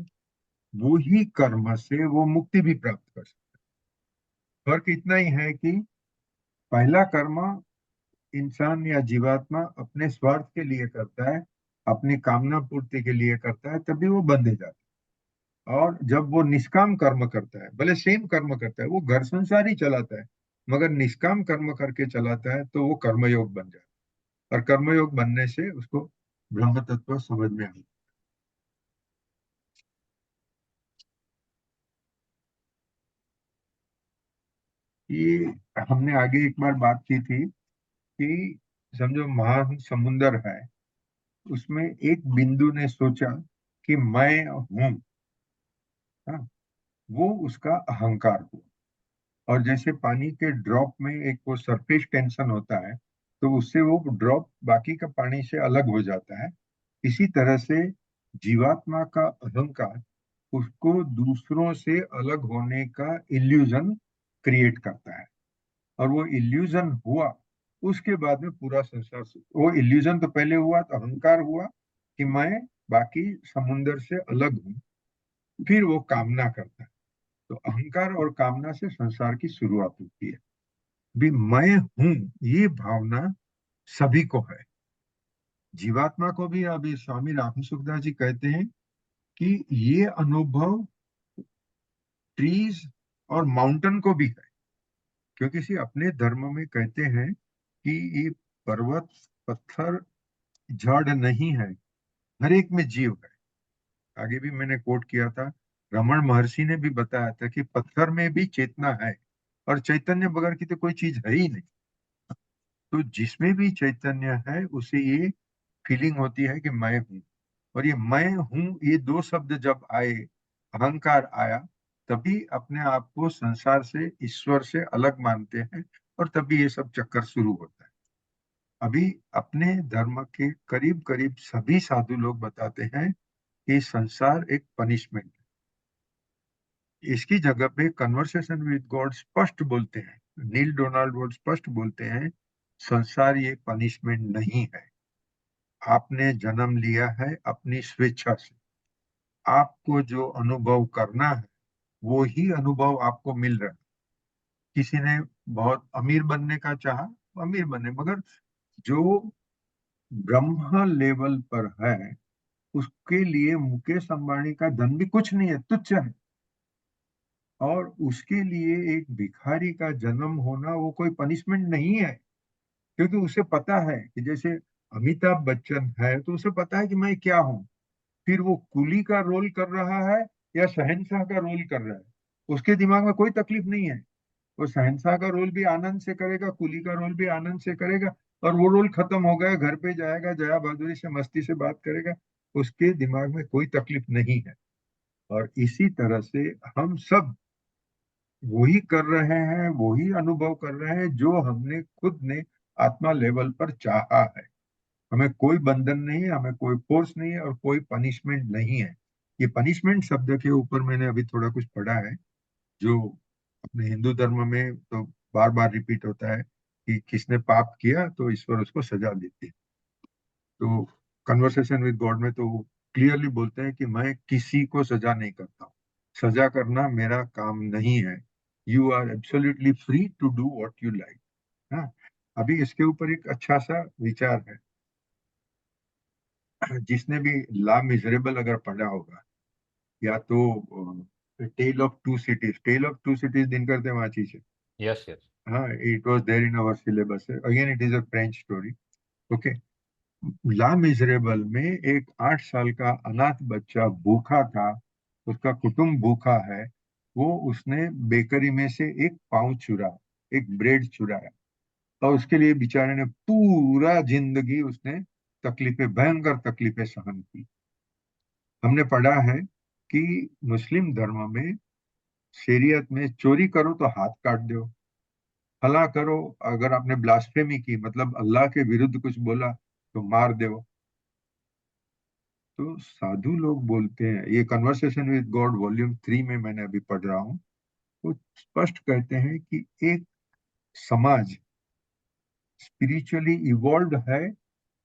वो ही कर्म से वो मुक्ति भी प्राप्त कर सकते हैं। फर्क इतना ही है कि पहला कर्म इंसान या जीवात्मा अपने स्वार्थ के लिए करता है, अपनी कामना पूर्ति के लिए करता है, तभी वो बंधे जाता है। और जब वो निष्काम कर्म करता है, भले सेम कर्म करता है, वो घर संसार ही चलाता है, मगर निष्काम कर्म करके चलाता है, तो वो कर्मयोग बन जाता है। और कर्मयोग बनने से उसको ब्रह्म तत्व समझ में आता है। ये हमने आगे एक बार बात की थी कि समझो महान समुंदर है, उसमें एक बिंदु ने सोचा कि मैं हूं, हाँ, वो उसका अहंकार हुआ। और जैसे पानी के ड्रॉप में एक वो सरफेस टेंशन होता है, तो उससे वो ड्रॉप बाकी का पानी से अलग हो जाता है। इसी तरह से जीवात्मा का अहंकार उसको दूसरों से अलग होने का इल्यूजन क्रिएट करता है। और वो इल्यूजन हुआ, उसके बाद में पूरा संसार वो इल्यूजन तो पहले हुआ, तो अहंकार हुआ कि मैं बाकी समुंदर से अलग हूं, फिर वो कामना करता है। तो अहंकार और कामना से संसार की शुरुआत होती है। भी मैं हूं, ये भावना सभी को है, जीवात्मा को भी। अभी स्वामी राम सुखदास जी कहते हैं कि ये अनुभव ट्रीज और माउंटेन को भी है। क्योंकि इसी अपने धर्म में कहते हैं कि ये पर्वत, पत्थर, जड़ नहीं है, हर एक में जीव है। आगे भी मैंने कोट किया था, रमण महर्षि ने भी बताया था कि पत्थर में भी चेतना है, और चैतन्य बगैर की तो कोई चीज है ही नहीं। तो जिसमें भी चैतन्य है उसे ये फीलिंग होती है कि मैं हूँ। और ये मैं हूँ, ये दो शब्द जब आए, अहंकार आया, तभी अपने आप को संसार से, ईश्वर से अलग मानते हैं, और तभी ये सब चक्कर शुरू होता है। अभी अपने धर्म के करीब करीब सभी साधु लोग बताते हैं कि संसार एक पनिशमेंट है। इसकी जगह पे कन्वर्सेशन विद गॉड स्पष्ट बोलते हैं, नील डोनाल्ड वर्ड स्पष्ट बोलते हैं, संसार ये पनिशमेंट नहीं है। आपने जन्म लिया है अपनी स्वेच्छा से, आपको जो अनुभव करना है वो ही अनुभव आपको मिल रहा है। किसी ने बहुत अमीर बनने का चाहा, अमीर बने, मगर जो ब्रह्म लेवल पर है उसके लिए मुकेश अंबानी का धन भी कुछ नहीं है, तुच्छ है। और उसके लिए एक भिखारी का जन्म होना वो कोई पनिशमेंट नहीं है। क्योंकि उसे पता है कि जैसे अमिताभ बच्चन है तो उसे पता है कि मैं क्या हूँ। फिर वो कुली का रोल कर रहा है या शहंशाह का रोल कर रहा है, उसके दिमाग में कोई तकलीफ नहीं है। वो शहंशाह का रोल भी आनंद से करेगा, कुली का रोल भी आनंद से करेगा, और वो रोल खत्म हो गया, घर पे जाएगा, जया बहादुरी से मस्ती से बात करेगा, उसके दिमाग में कोई तकलीफ नहीं है। और इसी तरह से हम सब वही कर रहे हैं, वही अनुभव कर रहे हैं जो हमने खुद ने आत्मा लेवल पर चाहा है। हमें कोई बंधन नहीं है, हमें कोई फोर्स नहीं है, और कोई पनिशमेंट नहीं है। ये पनिशमेंट शब्द के ऊपर मैंने अभी थोड़ा कुछ पढ़ा है, जो अपने हिंदू धर्म में तो बार बार रिपीट होता है कि किसने पाप किया तो ईश्वर उसको सजा देते हैं। तो कन्वर्सेशन विद गॉड में तो क्लियरली बोलते हैं कि मैं किसी को सजा नहीं करता हूँ, सजा करना मेरा काम नहीं है। You are absolutely free to do what you like. हाँ, अभी इसके ऊपर एक अच्छा सा विचार है। जिसने भी ला मिजरेबल अगर पढ़ा होगा, या तो tale of two cities, tale of two cities Dinkar माची से, यस यस हाँ, it was there in our syllabus. Again, it is a French story. Okay. Les Miserables में एक 8 साल का अनाथ बच्चा भूखा था, उसका कुटुंब भूखा है, वो उसने बेकरी में से एक पाव चुरा, एक ब्रेड चुराया, और उसके लिए बेचारे ने पूरा जिंदगी उसने तकलीफें, भयंकर तकलीफें सहन की। हमने पढ़ा है कि मुस्लिम धर्म में, शरीयत में, चोरी करो तो हाथ काट दो, भला करो, अगर आपने ब्लास्फेमी की मतलब अल्लाह के विरुद्ध कुछ बोला तो मार दो। तो साधु लोग बोलते हैं, ये कन्वर्सेशन विद गॉड वॉल्यूम 3 में मैंने अभी पढ़ रहा हूँ, वो स्पष्ट कहते हैं कि एक समाज स्पिरिचुअली इवॉल्व है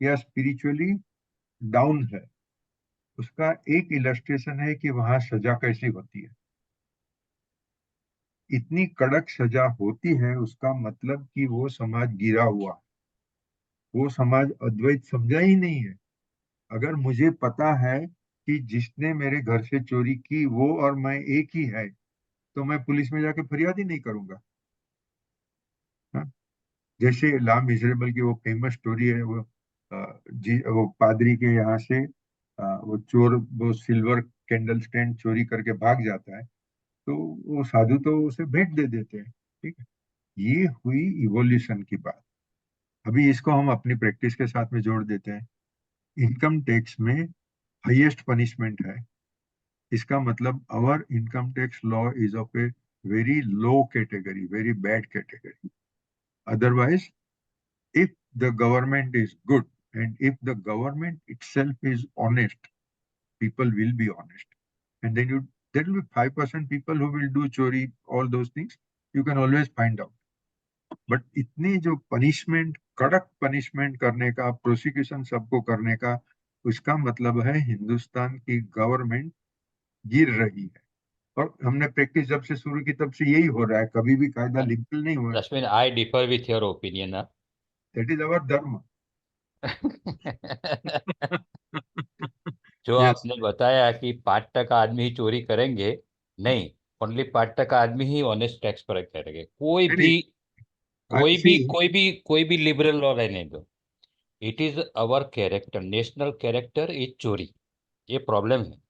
या स्पिरिचुअली डाउन है, उसका एक इलस्ट्रेशन है कि वहां सजा कैसी होती है। इतनी कड़क सजा होती है, उसका मतलब कि वो समाज गिरा हुआ, वो समाज अद्वैत समझा ही नहीं है। अगर मुझे पता है कि जिसने मेरे घर से चोरी की वो और मैं एक ही है, तो मैं पुलिस में जाके फरियाद ही नहीं करूंगा। हाँ? जैसे ला मिजरेबल की वो फेमस स्टोरी है, वो वो पादरी के यहाँ से वो चोर, वो सिल्वर कैंडल स्टैंड चोरी करके भाग जाता है, तो वो साधु तो उसे भेंट दे देते हैं। ठीक है, ये हुई इवोल्यूशन की बात। अभी इसको हम अपनी प्रैक्टिस के साथ में जोड़ देते हैं। इनकम टैक्स में हाईएस्ट पनिशमेंट है, इसका मतलब our income tax law is of a very low category, very bad category. Otherwise, if the government is good and if the government itself is honest, people will be honest. And then there will be 5% people who will do chori, all those things. You can always find out. But इतनी जो पनिशमेंट, कड़क पनिशमेंट करने का, प्रोसिक्यूशन सबको करने का, उसका मतलब है हिंदुस्तान की गवर्नमेंट गिर रही है। और हमने प्रैक्टिस जब से शुरू की तब से यही हो रहा है, कभी भी कायदा लिबरल नहीं हुआ। रश्मिन आई differ with your opinion that is our धर्म। जो यस, आपने बताया कि 5% आदमी ही चोरी करेंगे, नहीं, ओनली 5% आदमी ही ऑनेस्ट टैक्स पर करेंगे। कोई नहीं भी कोई सी, भी कोई भी कोई भी लिबरल लॉ रहने दो, it is our character, national character is चोरी, ये प्रॉब्लम है।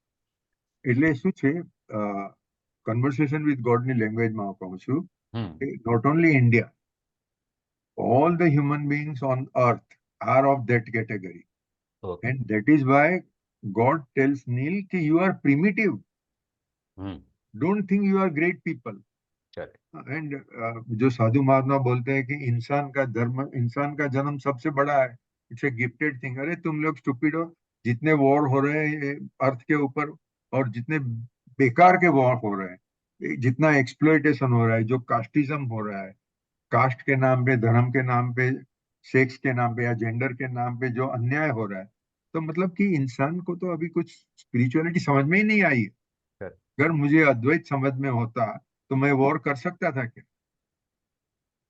એટલે શું છે, કન્વર્સેશન વિથ ગોડ ની લેંગ્વેજમાં હું કહું છું, not only India, all the human beings on earth are of that category. Okay And that is why God tells Neil कि you are primitive. Don't think you are great people. चले एंड जो साधु महात्मा बोलते हैं कि इंसान का धर्म, इंसान का जन्म सबसे बड़ा है, इट्स ए गिफ्टेड थिंग। अरे तुम लोग स्टूपिड हो, जितने वॉर हो रहे हैं अर्थ के ऊपर, और जितने बेकार के वॉर हो रहे हैं, जितना एक्सप्लॉइटेशन हो रहा है, जो कास्टिज्म हो रहा है, कास्ट के नाम पे, धर्म के नाम पे, सेक्स के नाम पे या जेंडर के नाम पे जो अन्याय हो रहा है, तो मतलब कि इंसान को तो अभी कुछ स्पिरिचुअलिटी समझ में ही नहीं आई है। अगर मुझे अद्वैत समझ में होता तो मैं वॉर कर सकता था क्या?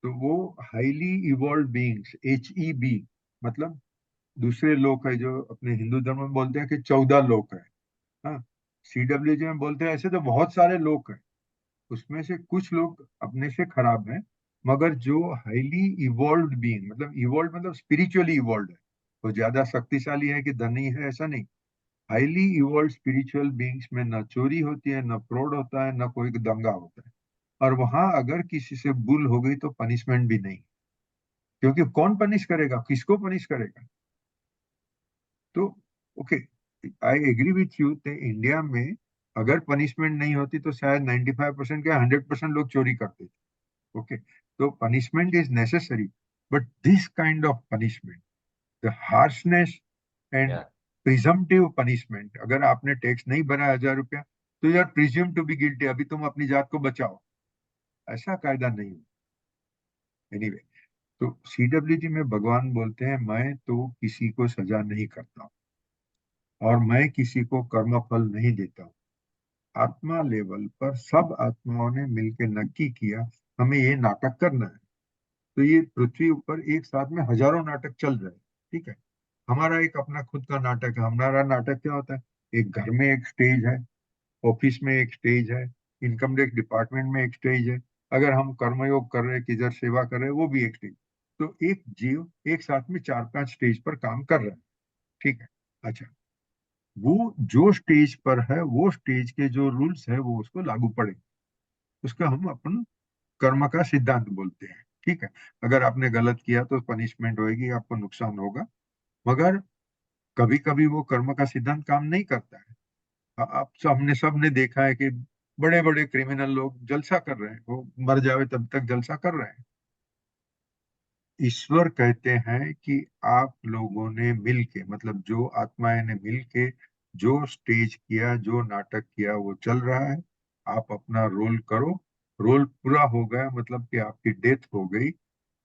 तो वो हाईली इवॉल्व बीइंग्स, HEB, मतलब दूसरे लोग है, जो अपने हिंदू धर्म में बोलते हैं कि 14 लोग है। हाँ, CWG में बोलते हैं ऐसे तो बहुत सारे लोग हैं, उसमें से कुछ लोग अपने से खराब हैं, मगर जो हाईली इवॉल्व बीइंग, मतलब इवॉल्व मतलब स्पिरिचुअली इवॉल्व है, वो ज्यादा शक्तिशाली है कि धनी है, ऐसा नहीं। हाईली इवॉल्व स्पिरिचुअल बीइंग्स में न चोरी होती है, न फ्रॉड होता है, न कोई दंगा होता है। और वहां अगर किसी से भूल हो गई तो पनिशमेंट भी नहीं, क्योंकि कौन पनिश करेगा, किसको पनिश करेगा? तो okay, I agree with you, India में अगर पनिशमेंट नहीं होती तो शायद 95% या 100% लोग चोरी करते थे। ओके, तो punishment is necessary, but this kind of punishment, the harshness and या प्रिजम्पटिव पनिशमेंट, अगर आपने टैक्स नहीं भरा 1,000 रुपया तो you are presume to be guilty, अभी तुम अपनी जात को बचाओ, ऐसा कायदा नहीं। एनीवे, तो CWG में भगवान बोलते हैं मैं तो किसी को सजा नहीं करता हूँ, और मैं किसी को कर्म फल नहीं देता हूँ। आत्मा लेवल पर सब आत्माओं ने मिलकर नक्की किया हमें ये नाटक करना है। तो ये पृथ्वी ऊपर एक साथ में हजारों नाटक चल रहे हैं। ठीक है, हमारा एक अपना खुद का नाटक है। हमारा नाटक क्या होता है? एक घर में एक स्टेज है, ऑफिस में एक स्टेज है, इनकम टैक्स डिपार्टमेंट में एक स्टेज है, अगर हम कर्मयोग कर रहे हैं, किधर सेवा कर रहे हैं, वो भी एक स्टेज। तो एक जीव एक साथ में 4-5 स्टेज पर काम कर रहा है। ठीक है। अच्छा, वो जो स्टेज पर है, वो स्टेज के जो रूल्स है वो उसको लागू पड़े, उसका हम अपन कर्म का सिद्धांत बोलते हैं। ठीक है। अगर आपने गलत किया तो पनिशमेंट होगी, आपको नुकसान होगा। मगर कभी कभी वो कर्म का सिद्धांत काम नहीं करता है। आप हमने सबने देखा है कि बड़े बड़े क्रिमिनल लोग जलसा कर रहे हैं, वो मर जावे तब तक जलसा कर रहे हैं। ईश्वर कहते हैं कि आप लोगों ने मिलके, मतलब जो आत्माएं ने मिलके जो स्टेज किया, जो नाटक किया, वो चल रहा है। आप अपना रोल करो। रोल पूरा हो गया मतलब कि आपकी डेथ हो गई।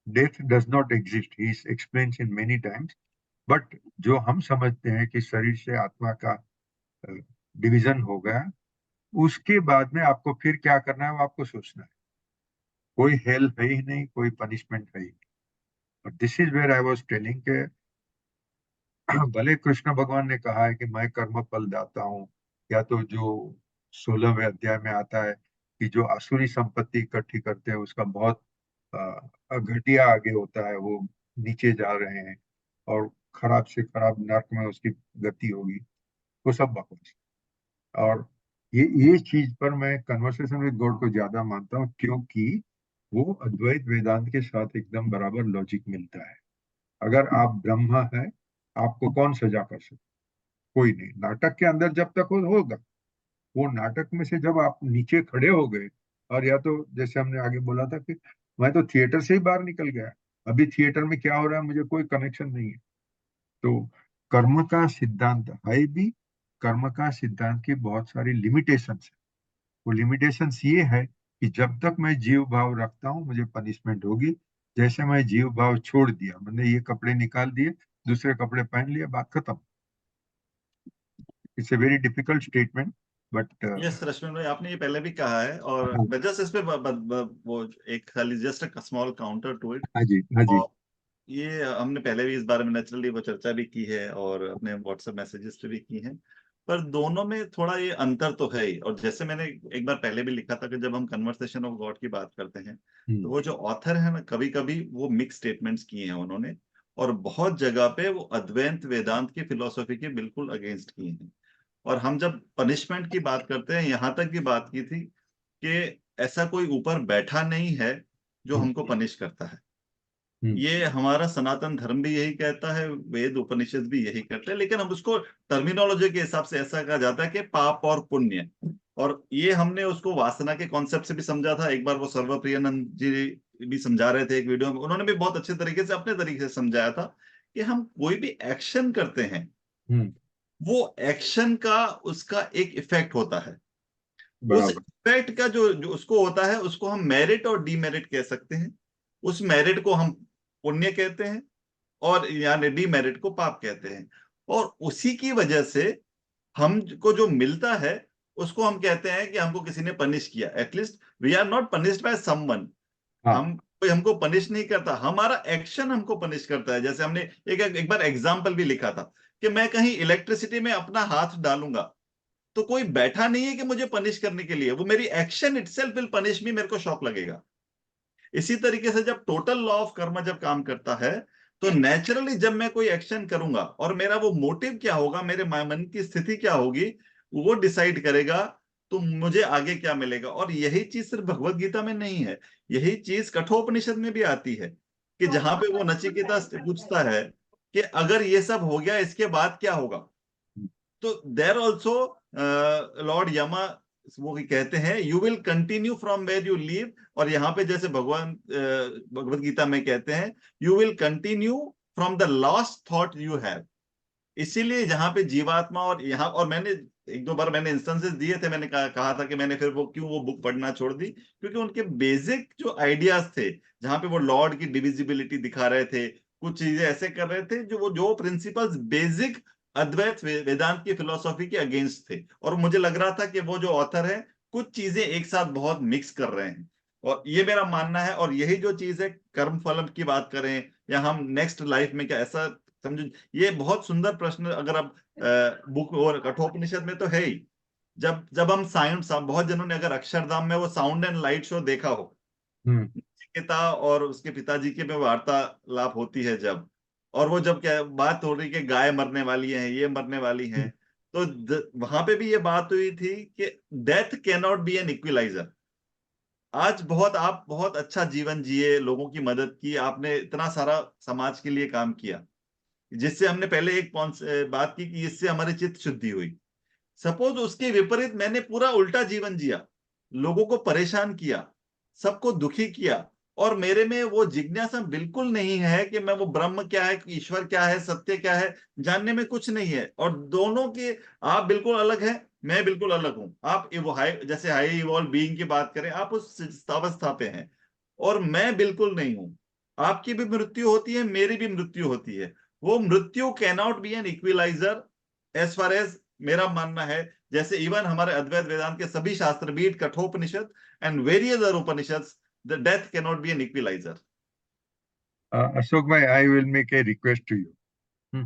Death does not exist, he explains in many times. But जो हम समझते हैं कि शरीर से आत्मा का डिवीजन हो गया, उसके बाद में आपको फिर क्या करना है वो आपको सोचना है। कोई हेल है ही नहीं, कोई पनिशमेंट है ही नहीं। और this is where I was telling के भले कृष्ण भगवान ने कहा है कि मैं कर्म फल दाता हूँ, या तो जो 16वें अध्याय में आता है कि जो आसुरी संपत्ति इकट्ठी करते हैं उसका बहुत घटिया आगे होता है, वो नीचे जा रहे हैं और खराब से खराब नर्क में उसकी गति होगी, वो सब बकवास। और ये चीज पर मैं कन्वर्सेशन विद गॉड को ज्यादा मानता हूँ, क्योंकि वो अद्वैत वेदांत के साथ एकदम बराबर लॉजिक मिलता है। अगर आप ब्रह्मा है, आपको कौन सजा कर सकता? कोई नहीं। नाटक के अंदर जब तक वो होगा, वो नाटक में से जब आप नीचे खड़े हो गए, और या तो जैसे हमने आगे बोला था कि मैं तो थिएटर से ही बाहर निकल गया, अभी थिएटर में क्या हो रहा है मुझे कोई कनेक्शन नहीं है। तो कर्म का सिद्धांत है भी, कर्म का सिद्धांत की बहुत सारी लिमिटेशंस है। वो लिमिटेशंस ये है कि जब तक मैं जीव भाव रखता हूँ मुझे पनिशमेंट होगी। जैसे मैं जीव भाव छोड़ दिया, मैंने ये कपड़े निकाल दिए, दूसरे कपड़े पहन लिए, बात खत्म। It's a very difficult statement, but yes Rashmi भाई, आपने ये पहले भी कहा है, और मैं जस्ट इस पे वो एक खाली just a small counter to it. हाँ जी, हाँ जी। और ये हमने पहले भी इस बारे में नेचुरली वो चर्चा भी की है और अपने व्हाट्सएप मैसेजेस पे भी की है, पर दोनों में थोड़ा ये अंतर तो है ही। और जैसे मैंने एक बार पहले भी लिखा था कि जब हम कन्वर्सेशन ऑफ गॉड की बात करते हैं, तो वो जो ऑथर है ना, कभी कभी वो मिक्स स्टेटमेंट्स किए हैं उन्होंने, और बहुत जगह पे वो अद्वैत वेदांत की फिलोसफी के बिल्कुल अगेंस्ट किए हैं। और हम जब पनिशमेंट की बात करते हैं, यहां तक की बात की थी कि ऐसा कोई ऊपर बैठा नहीं है जो हम्म, हमको पनिश करता है। हम्म, ये हमारा सनातन धर्म भी यही कहता है, वेद उपनिषद भी यही कहते हैं, लेकिन हम उसको टर्मिनोलॉजी के हिसाब से ऐसा कहा जाता है कि पाप और पुण्य। और ये हमने उसको वासना के कॉन्सेप्ट से भी समझा था। एक बार वो सर्वप्रियानंद जी भी समझा रहे थे एक वीडियो में, उन्होंने भी बहुत अच्छे तरीके से अपने तरीके से समझाया था कि हम कोई भी एक्शन करते हैं, हम्म, वो एक्शन का उसका एक इफेक्ट होता है। उस बराबर। इफेक्ट का जो जो उसको होता है, उसको हम मेरिट और डीमेरिट कह सकते हैं। उस मेरिट को हम पुण्य कहते हैं, और यानी डीमेरिट को पाप कहते हैं। और उसी की वजह से हमको जो मिलता है, उसको हम कहते हैं कि हमको किसी ने पनिश किया। At least we are not punished by someone. हाँ, हम कोई हमको पनिश नहीं करता, हमारा एक्शन हमको पनिश करता है। जैसे हमने एक बार एग्जाम्पल भी लिखा था कि मैं कहीं इलेक्ट्रिसिटी में अपना हाथ डालूंगा, तो कोई बैठा नहीं है कि मुझे पनिश करने के लिए, वो मेरी action itself will punish me, मेरे को शॉक लगेगा। इसी तरीके से जब टोटल लॉ ऑफ कर्म जब काम करता है, तो नेचुरली जब मैं कोई एक्शन करूंगा और मेरा वो मोटिव क्या होगा, मेरे मन की स्थिति क्या होगी, वो डिसाइड करेगा तो मुझे आगे क्या मिलेगा। और यही चीज सिर्फ भगवत गीता में नहीं है, यही चीज कठोपनिषद में भी आती है, कि जहां पे वो नचिकेता से पूछता है कि अगर ये सब हो गया इसके बाद क्या होगा। तो देर ऑल्सो लॉर्ड यमा वो कहते हैं you will continue from where you leave. और यहाँ पे जैसे भगवान भगवत गीता में कहते हैं you will continue from the last thought you have. इसीलिए जहां पे जीवात्मा, और यहाँ, और मैंने एक दो बार मैंने इंस्टेंसेस दिए थे, मैंने कहा था कि मैंने फिर वो क्यों वो बुक पढ़ना छोड़ दी, क्योंकि उनके बेसिक जो आइडियाज थे, जहां पे वो लॉर्ड की डिविजिबिलिटी दिखा रहे थे, कुछ चीजें ऐसे कर रहे थे जो जो प्रिंसिपल्स बेसिक अद्वैत वेदांत की फिलोसॉफी के अगेंस्ट थे। और मुझे लग रहा था कि वो जो ऑथर है कुछ चीजें एक साथ बहुत मिक्स कर रहे हैं, और ये मेरा मानना है। और यही जो चीज है, कर्म फलम की बात करें या हम नेक्स्ट लाइफ में क्या, ऐसा समझो, ये बहुत सुंदर प्रश्न अगर आप बुक और कठोपनिषद में तो है ही। जब जब हम साउंड, बहुत जनों ने अगर अक्षरधाम में वो साउंड एंड लाइट शो देखा हो, पिता और उसके पिताजी के में वार्तालाप होती है जब, और वो जब क्या बात हो रही कि गाय मरने वाली है, ये मरने वाली है, तो वहां पे भी ये बात हुई थी कि death can not be an equaliser. आज आप बहुत अच्छा जीवन जिए, लोगों की मदद की, आपने इतना सारा समाज के लिए काम किया, जिससे हमने पहले एक बात की कि इससे हमारी चित्त शुद्धि हुई। सपोज उसके विपरीत मैंने पूरा उल्टा जीवन जिया, लोगों को परेशान किया, सबको दुखी किया, और मेरे में वो जिज्ञासा बिल्कुल नहीं है कि मैं वो ब्रह्म क्या है, ईश्वर क्या है, सत्य क्या है, जानने में कुछ नहीं है। और दोनों के, आप बिल्कुल अलग हैं, मैं बिल्कुल अलग हूं। आप वो जैसे हाई इवॉल्व बीइंग की बात करें, आप उस अवस्था पे हैं, और मैं बिल्कुल नहीं हूं। आपकी भी मृत्यु होती है, मेरी भी मृत्यु होती है। वो मृत्यु cannot be an equaliser as far as मेरा मानना है। जैसे इवन हमारे अद्वैत वेदांत के सभी शास्त्र, be it Kathopanishad and various other Upanishad, the death can not be an equaliser. Ashok भाई, I will make a request to you.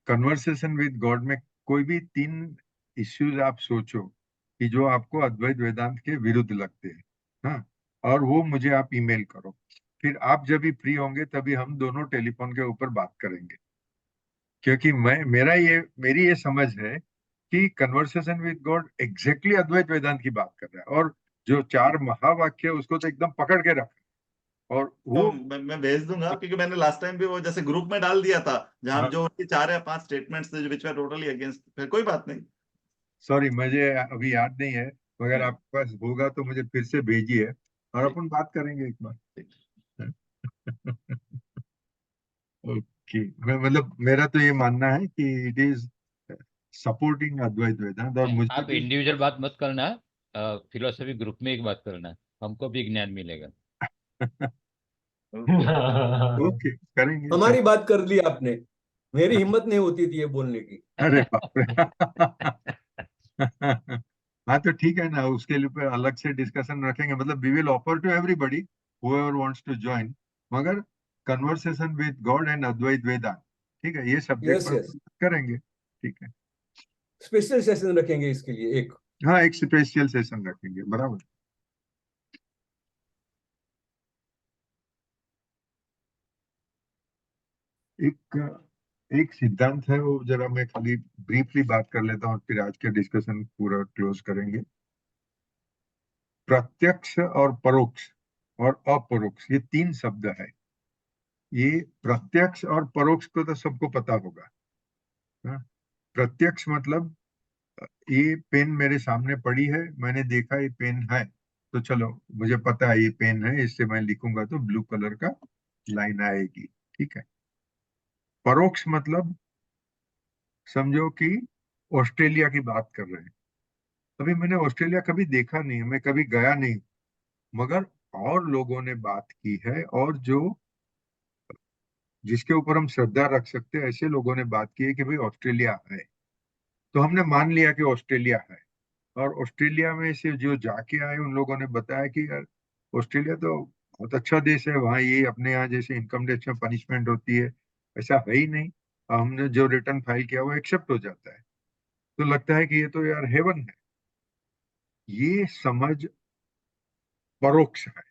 Conversation with God में कोई भी 3 इश्यूज आप सोचो कि जो आपको अद्वैत वेदांत के विरुद्ध लगते हैं, हाँ, और वो मुझे आप ईमेल करो। फिर आप जब भी फ्री होंगे तभी हम दोनों टेलीफोन के ऊपर बात करेंगे, क्योंकि मेरी ये समझ है कि कन्वर्सेशन विद गॉड एग्जैक्टली अद्वैत वेदांत की बात कर रहा है, और जो 4 महावाक्य उसको तो एकदम पकड़ के रखा है। और तो वो मैं भेज दूंगा, क्योंकि मैंने लास्ट टाइम भी वो जैसे ग्रुप में डाल दिया था, जहां हाँ, जो उनके 4 या 5 स्टेटमेंट्स थे विच वर टोटली अगेंस्ट। फिर कोई बात नहीं। सॉरी, मुझे अभी याद नहीं है, अगर हाँ, आपके पास होगा तो मुझे फिर से भेजिए और ठीक अपन बात करेंगे एक बार। ठीक। ओके, मैं मतलब मेरा तो ये मानना है कि इट इज सपोर्टिंग अद्वैत वेदांत, और नहीं, मुझे आप भी इंडिविजुअल बात मत करना, फिलोसफी ग्रुप में एक बात करना, हमको भी ज्ञान मिलेगा। ओके। ओके, करेंगे, हमारी बात कर ली आपने, मेरी हिम्मत नहीं होती थी ये बोलने की। अरे बाप रे। हाँ, तो ठीक है ना, उसके लिए अलग से डिस्कशन रखेंगे, मतलब we will offer to everybody whoever wants to join, मगर conversation with God and Advaita Vedanta, ठीक है, ये सब्जेक्ट यस पर यस, करेंगे, ठीक है। स्पेशल सेशन रखेंगे इसके लिए एक। हाँ, एक स्पेशल सेशन रखेंगे, बराबर। एक एक सिद्धांत है, वो जरा मैं खाली ब्रीफली बात कर लेता हूँ, फिर आज के डिस्कशन पूरा क्लोज करेंगे। प्रत्यक्ष और परोक्ष और अपरोक्ष, ये 3 शब्द है। ये प्रत्यक्ष और परोक्ष को तो सबको पता होगा, हाँ? प्रत्यक्ष मतलब ये पेन मेरे सामने पड़ी है, मैंने देखा ये पेन है, तो चलो मुझे पता है ये पेन है, इससे मैं लिखूंगा तो ब्लू कलर का लाइन आएगी, ठीक है। परोक्ष मतलब समझो कि ऑस्ट्रेलिया की बात कर रहे हैं। अभी मैंने ऑस्ट्रेलिया कभी देखा नहीं है, मैं कभी गया नहीं, मगर और लोगों ने बात की है, और जो जिसके ऊपर हम श्रद्धा रख सकते हैं ऐसे लोगों ने बात की है कि भाई ऑस्ट्रेलिया है, तो हमने मान लिया कि ऑस्ट्रेलिया है। और ऑस्ट्रेलिया में से जो जाके आए उन लोगों ने बताया कि यार ऑस्ट्रेलिया तो बहुत अच्छा देश है, वहाँ ये अपने यहाँ जैसे इनकम टैक्स में पनिशमेंट होती है ऐसा है ही नहीं, हमने जो रिटर्न फाइल किया वो एक्सेप्ट हो जाता है, तो लगता है कि ये तो यार हेवन है। ये समझ परोक्ष है।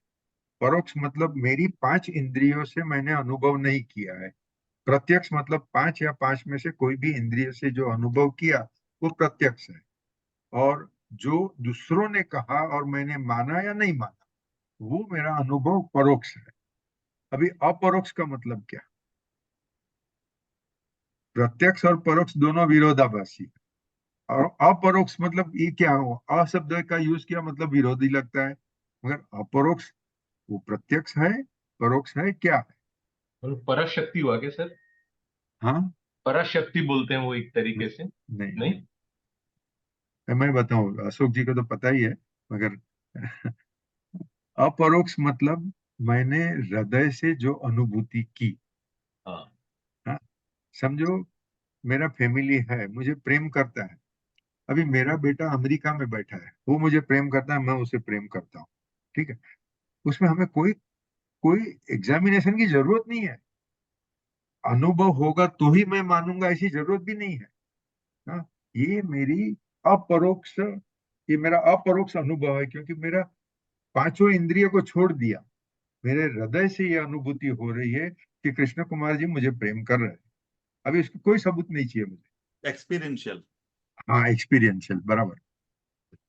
परोक्ष मतलब मेरी 5 इंद्रियों से मैंने अनुभव नहीं किया है। प्रत्यक्ष मतलब 5 या 5 में से कोई भी इंद्रिय से जो अनुभव किया वो प्रत्यक्ष है। और जो दूसरों ने कहा और मैंने माना या नहीं माना वो मेरा अनुभव परोक्ष है। अभी अपरोक्ष का मतलब क्या? प्रत्यक्ष और परोक्ष दोनों विरोधाभासी है, और अपरोक्ष मतलब ये क्या हो, अ शब्द का यूज किया मतलब विरोधी लगता है, मगर अपरोक्ष वो प्रत्यक्ष है, परोक्ष है, क्या है? पराशक्ति हुआ क्या सर? हाँ, पराशक्ति बोलते हैं वो एक तरीके से। नहीं नहीं, नहीं। मैं बताऊं, अशोक जी को तो पता ही है, मगर अपरोक्ष मतलब मैंने हृदय से जो अनुभूति की, हाँ। हाँ, समझो मेरा फैमिली है, मुझे प्रेम करता है, अभी मेरा बेटा अमेरिका में बैठा है, वो मुझे प्रेम करता है, मैं उसे प्रेम करता हूँ, ठीक है, उसमें हमें कोई कोई एग्जामिनेशन की जरूरत नहीं है, अनुभव होगा तो ही मैं मानूंगा ऐसी जरूरत भी नहीं है, हाँ। ये मेरी अपरोक्ष ये मेरा अपरोक्ष अनुभव है, क्योंकि मेरा 5 इंद्रियों को छोड़ दिया, मेरे हृदय से ये अनुभूति हो रही है कि कृष्ण कुमार जी मुझे प्रेम कर रहे हैं। अभी इसको कोई सबूत नहीं चाहिए मुझे। एक्सपीरियंशियल। हाँ, एक्सपीरियंशियल, बराबर।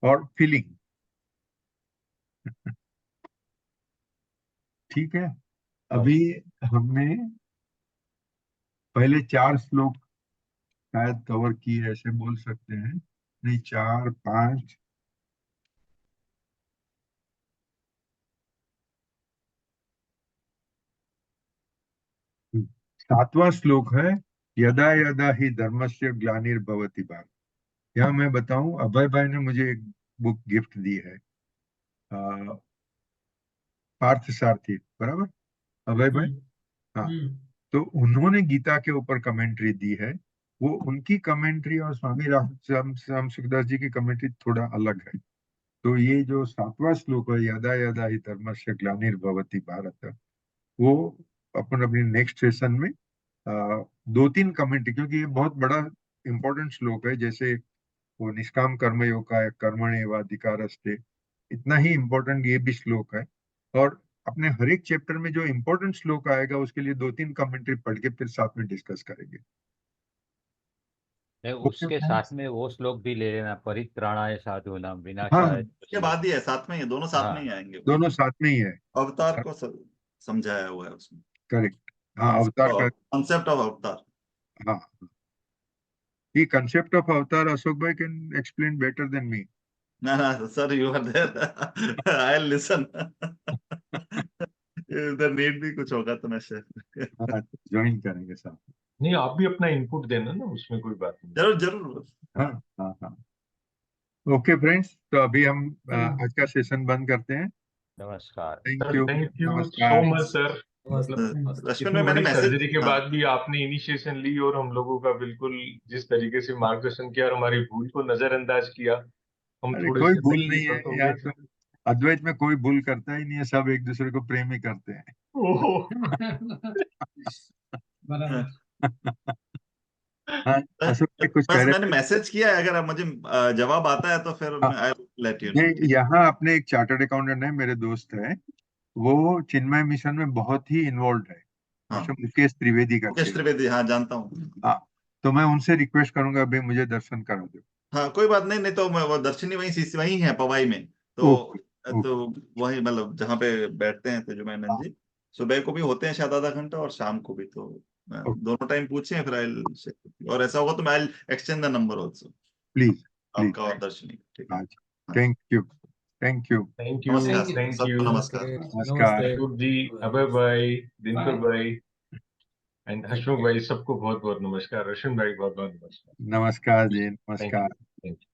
और फीलिंग। ठीक है। अभी हमने पहले 4 श्लोक शायद कवर किए, ऐसे बोल सकते हैं। नहीं, 4 5। 7वां श्लोक है, यदा यदा ही धर्मस्य ग्लानिर्भवति भारत। यहाँ मैं बताऊं, अभय भाई ने मुझे एक बुक गिफ्ट दी है, पार्थ सारथी, बराबर, अभय भाई। हाँ, तो उन्होंने गीता के ऊपर कमेंट्री दी है। वो उनकी कमेंट्री और स्वामी राम सुखदास जी की कमेंट्री थोड़ा अलग है। तो ये जो 7वां श्लोक है, यदा यदा ही धर्मस्य ग्लानिर्भवति भारत, वो अपन अपनी नेक्स्ट सेशन में 2-3 कमेंट्री, क्योंकि ये बहुत बड़ा इंपॉर्टेंट श्लोक है। जैसे वो निष्काम कर्मयोग का है, कर्मण्येवाधिकारस्ते, इतना ही इम्पोर्टेंट ये भी श्लोक है। और अपने हर एक चैप्टर में जो इम्पोर्टेंट श्लोक आएगा उसके लिए 2-3 कमेंट्री पढ़ के फिर साथ में डिस्कस करेंगे। नहीं, ओके उसके फ्रेंड्स। साथ में वो श्लोक भी ले लेना, परित्राणाय साधूनां हाँ, विनाशाय के बाद ही है, साथ में ही, दोनों साथ में हाँ ही आएंगे। दोनों साथ में ही है। अवतार को समझाया हुआ है उसमें। करेक्ट। हाँ, अवतार का। कॉन्सेप्ट ऑफ अवतार। हाँ, the concept of avatar, Ashok bhai can explain better than me. No, sir, you are there. I'll listen. इधर नीट भी कुछ होगा तो मैं शेयर। हाँ, ज्वाइन करेंगे साथ में। नहीं, आप भी अपना इनपुट देना ना, उसमें कोई बात नहीं। जरूर जरूर। हाँ हाँ हाँ। ओके फ्रेंड्स, तो अभी हम आज का सेशन बंद करते हैं। नमस्कार। Thank sir, you. Thank you so नमस्कार। Much sir. मतलब रश्मिन इतनी में मैंने बड़ी मैसेज, सर्जरी के बाद भी आपने इनिशिएशन ली और हम लोगों का बिल्कुल जिस तरीके से मार्गदर्शन किया और हमारी भूल को नजरअंदाज किया, हम अरे थोड़े कोई से भूल नहीं है तकलीफ हो यहाँ गए। तो। अद्वैत में कोई भूल करता ही नहीं है, सब एक दूसरे को प्रेम ही करते हैं। ओह, बराबर। हाँ, अशोक भाई कुछ कह बस रहे मैंने थे। मैसेज किया है, अगर आप मुझे जवाब आता है तो फिर हाँ, मैं आई लेट यू नो। ये यहाँ अपने एक चार्टर्ड अकाउंटेंट है, मेरे दोस्त है, वो चिन्मय मिशन में बहुत ही इन्वॉल्व है। हाँ, मिस्टर मुकेश त्रिवेदी मुकेश करके। त्रिवेदी, हाँ जानता हूँ। हाँ, तो मैं उनसे रिक्वेस्ट करूंगा अभी मुझे दर्शन करा दो। हाँ कोई बात नहीं, नहीं तो मैं वो दर्शनी वहीं सीसी वहीं है पवाई में, तो ओके ओके। वही मतलब जहाँ पे बैठते हैं तेजोमय जी, सुबह को भी होते हैं शायद आधा घंटा और शाम को भी, तो दोनों टाइम पूछे फिर आई, और ऐसा होगा तो मैं exchange the number also, please please. आपका और दर्शनी, ठीक है। हाँ, हाँ जी। Thank you. Thank you. Thank you. नमस्कार, थैंक यू। थैंक सबको यू। नमस्कार। नमस्कार। अशोक जी, अभय भाई, दिनकर बाय। भाई एंड हशमुख भाई, सबको बहुत बहुत नमस्कार। रोशन भाई, बहुत बहुत नमस्कार। नमस्कार जी, थैंक नमस्कार। यू। Thank you.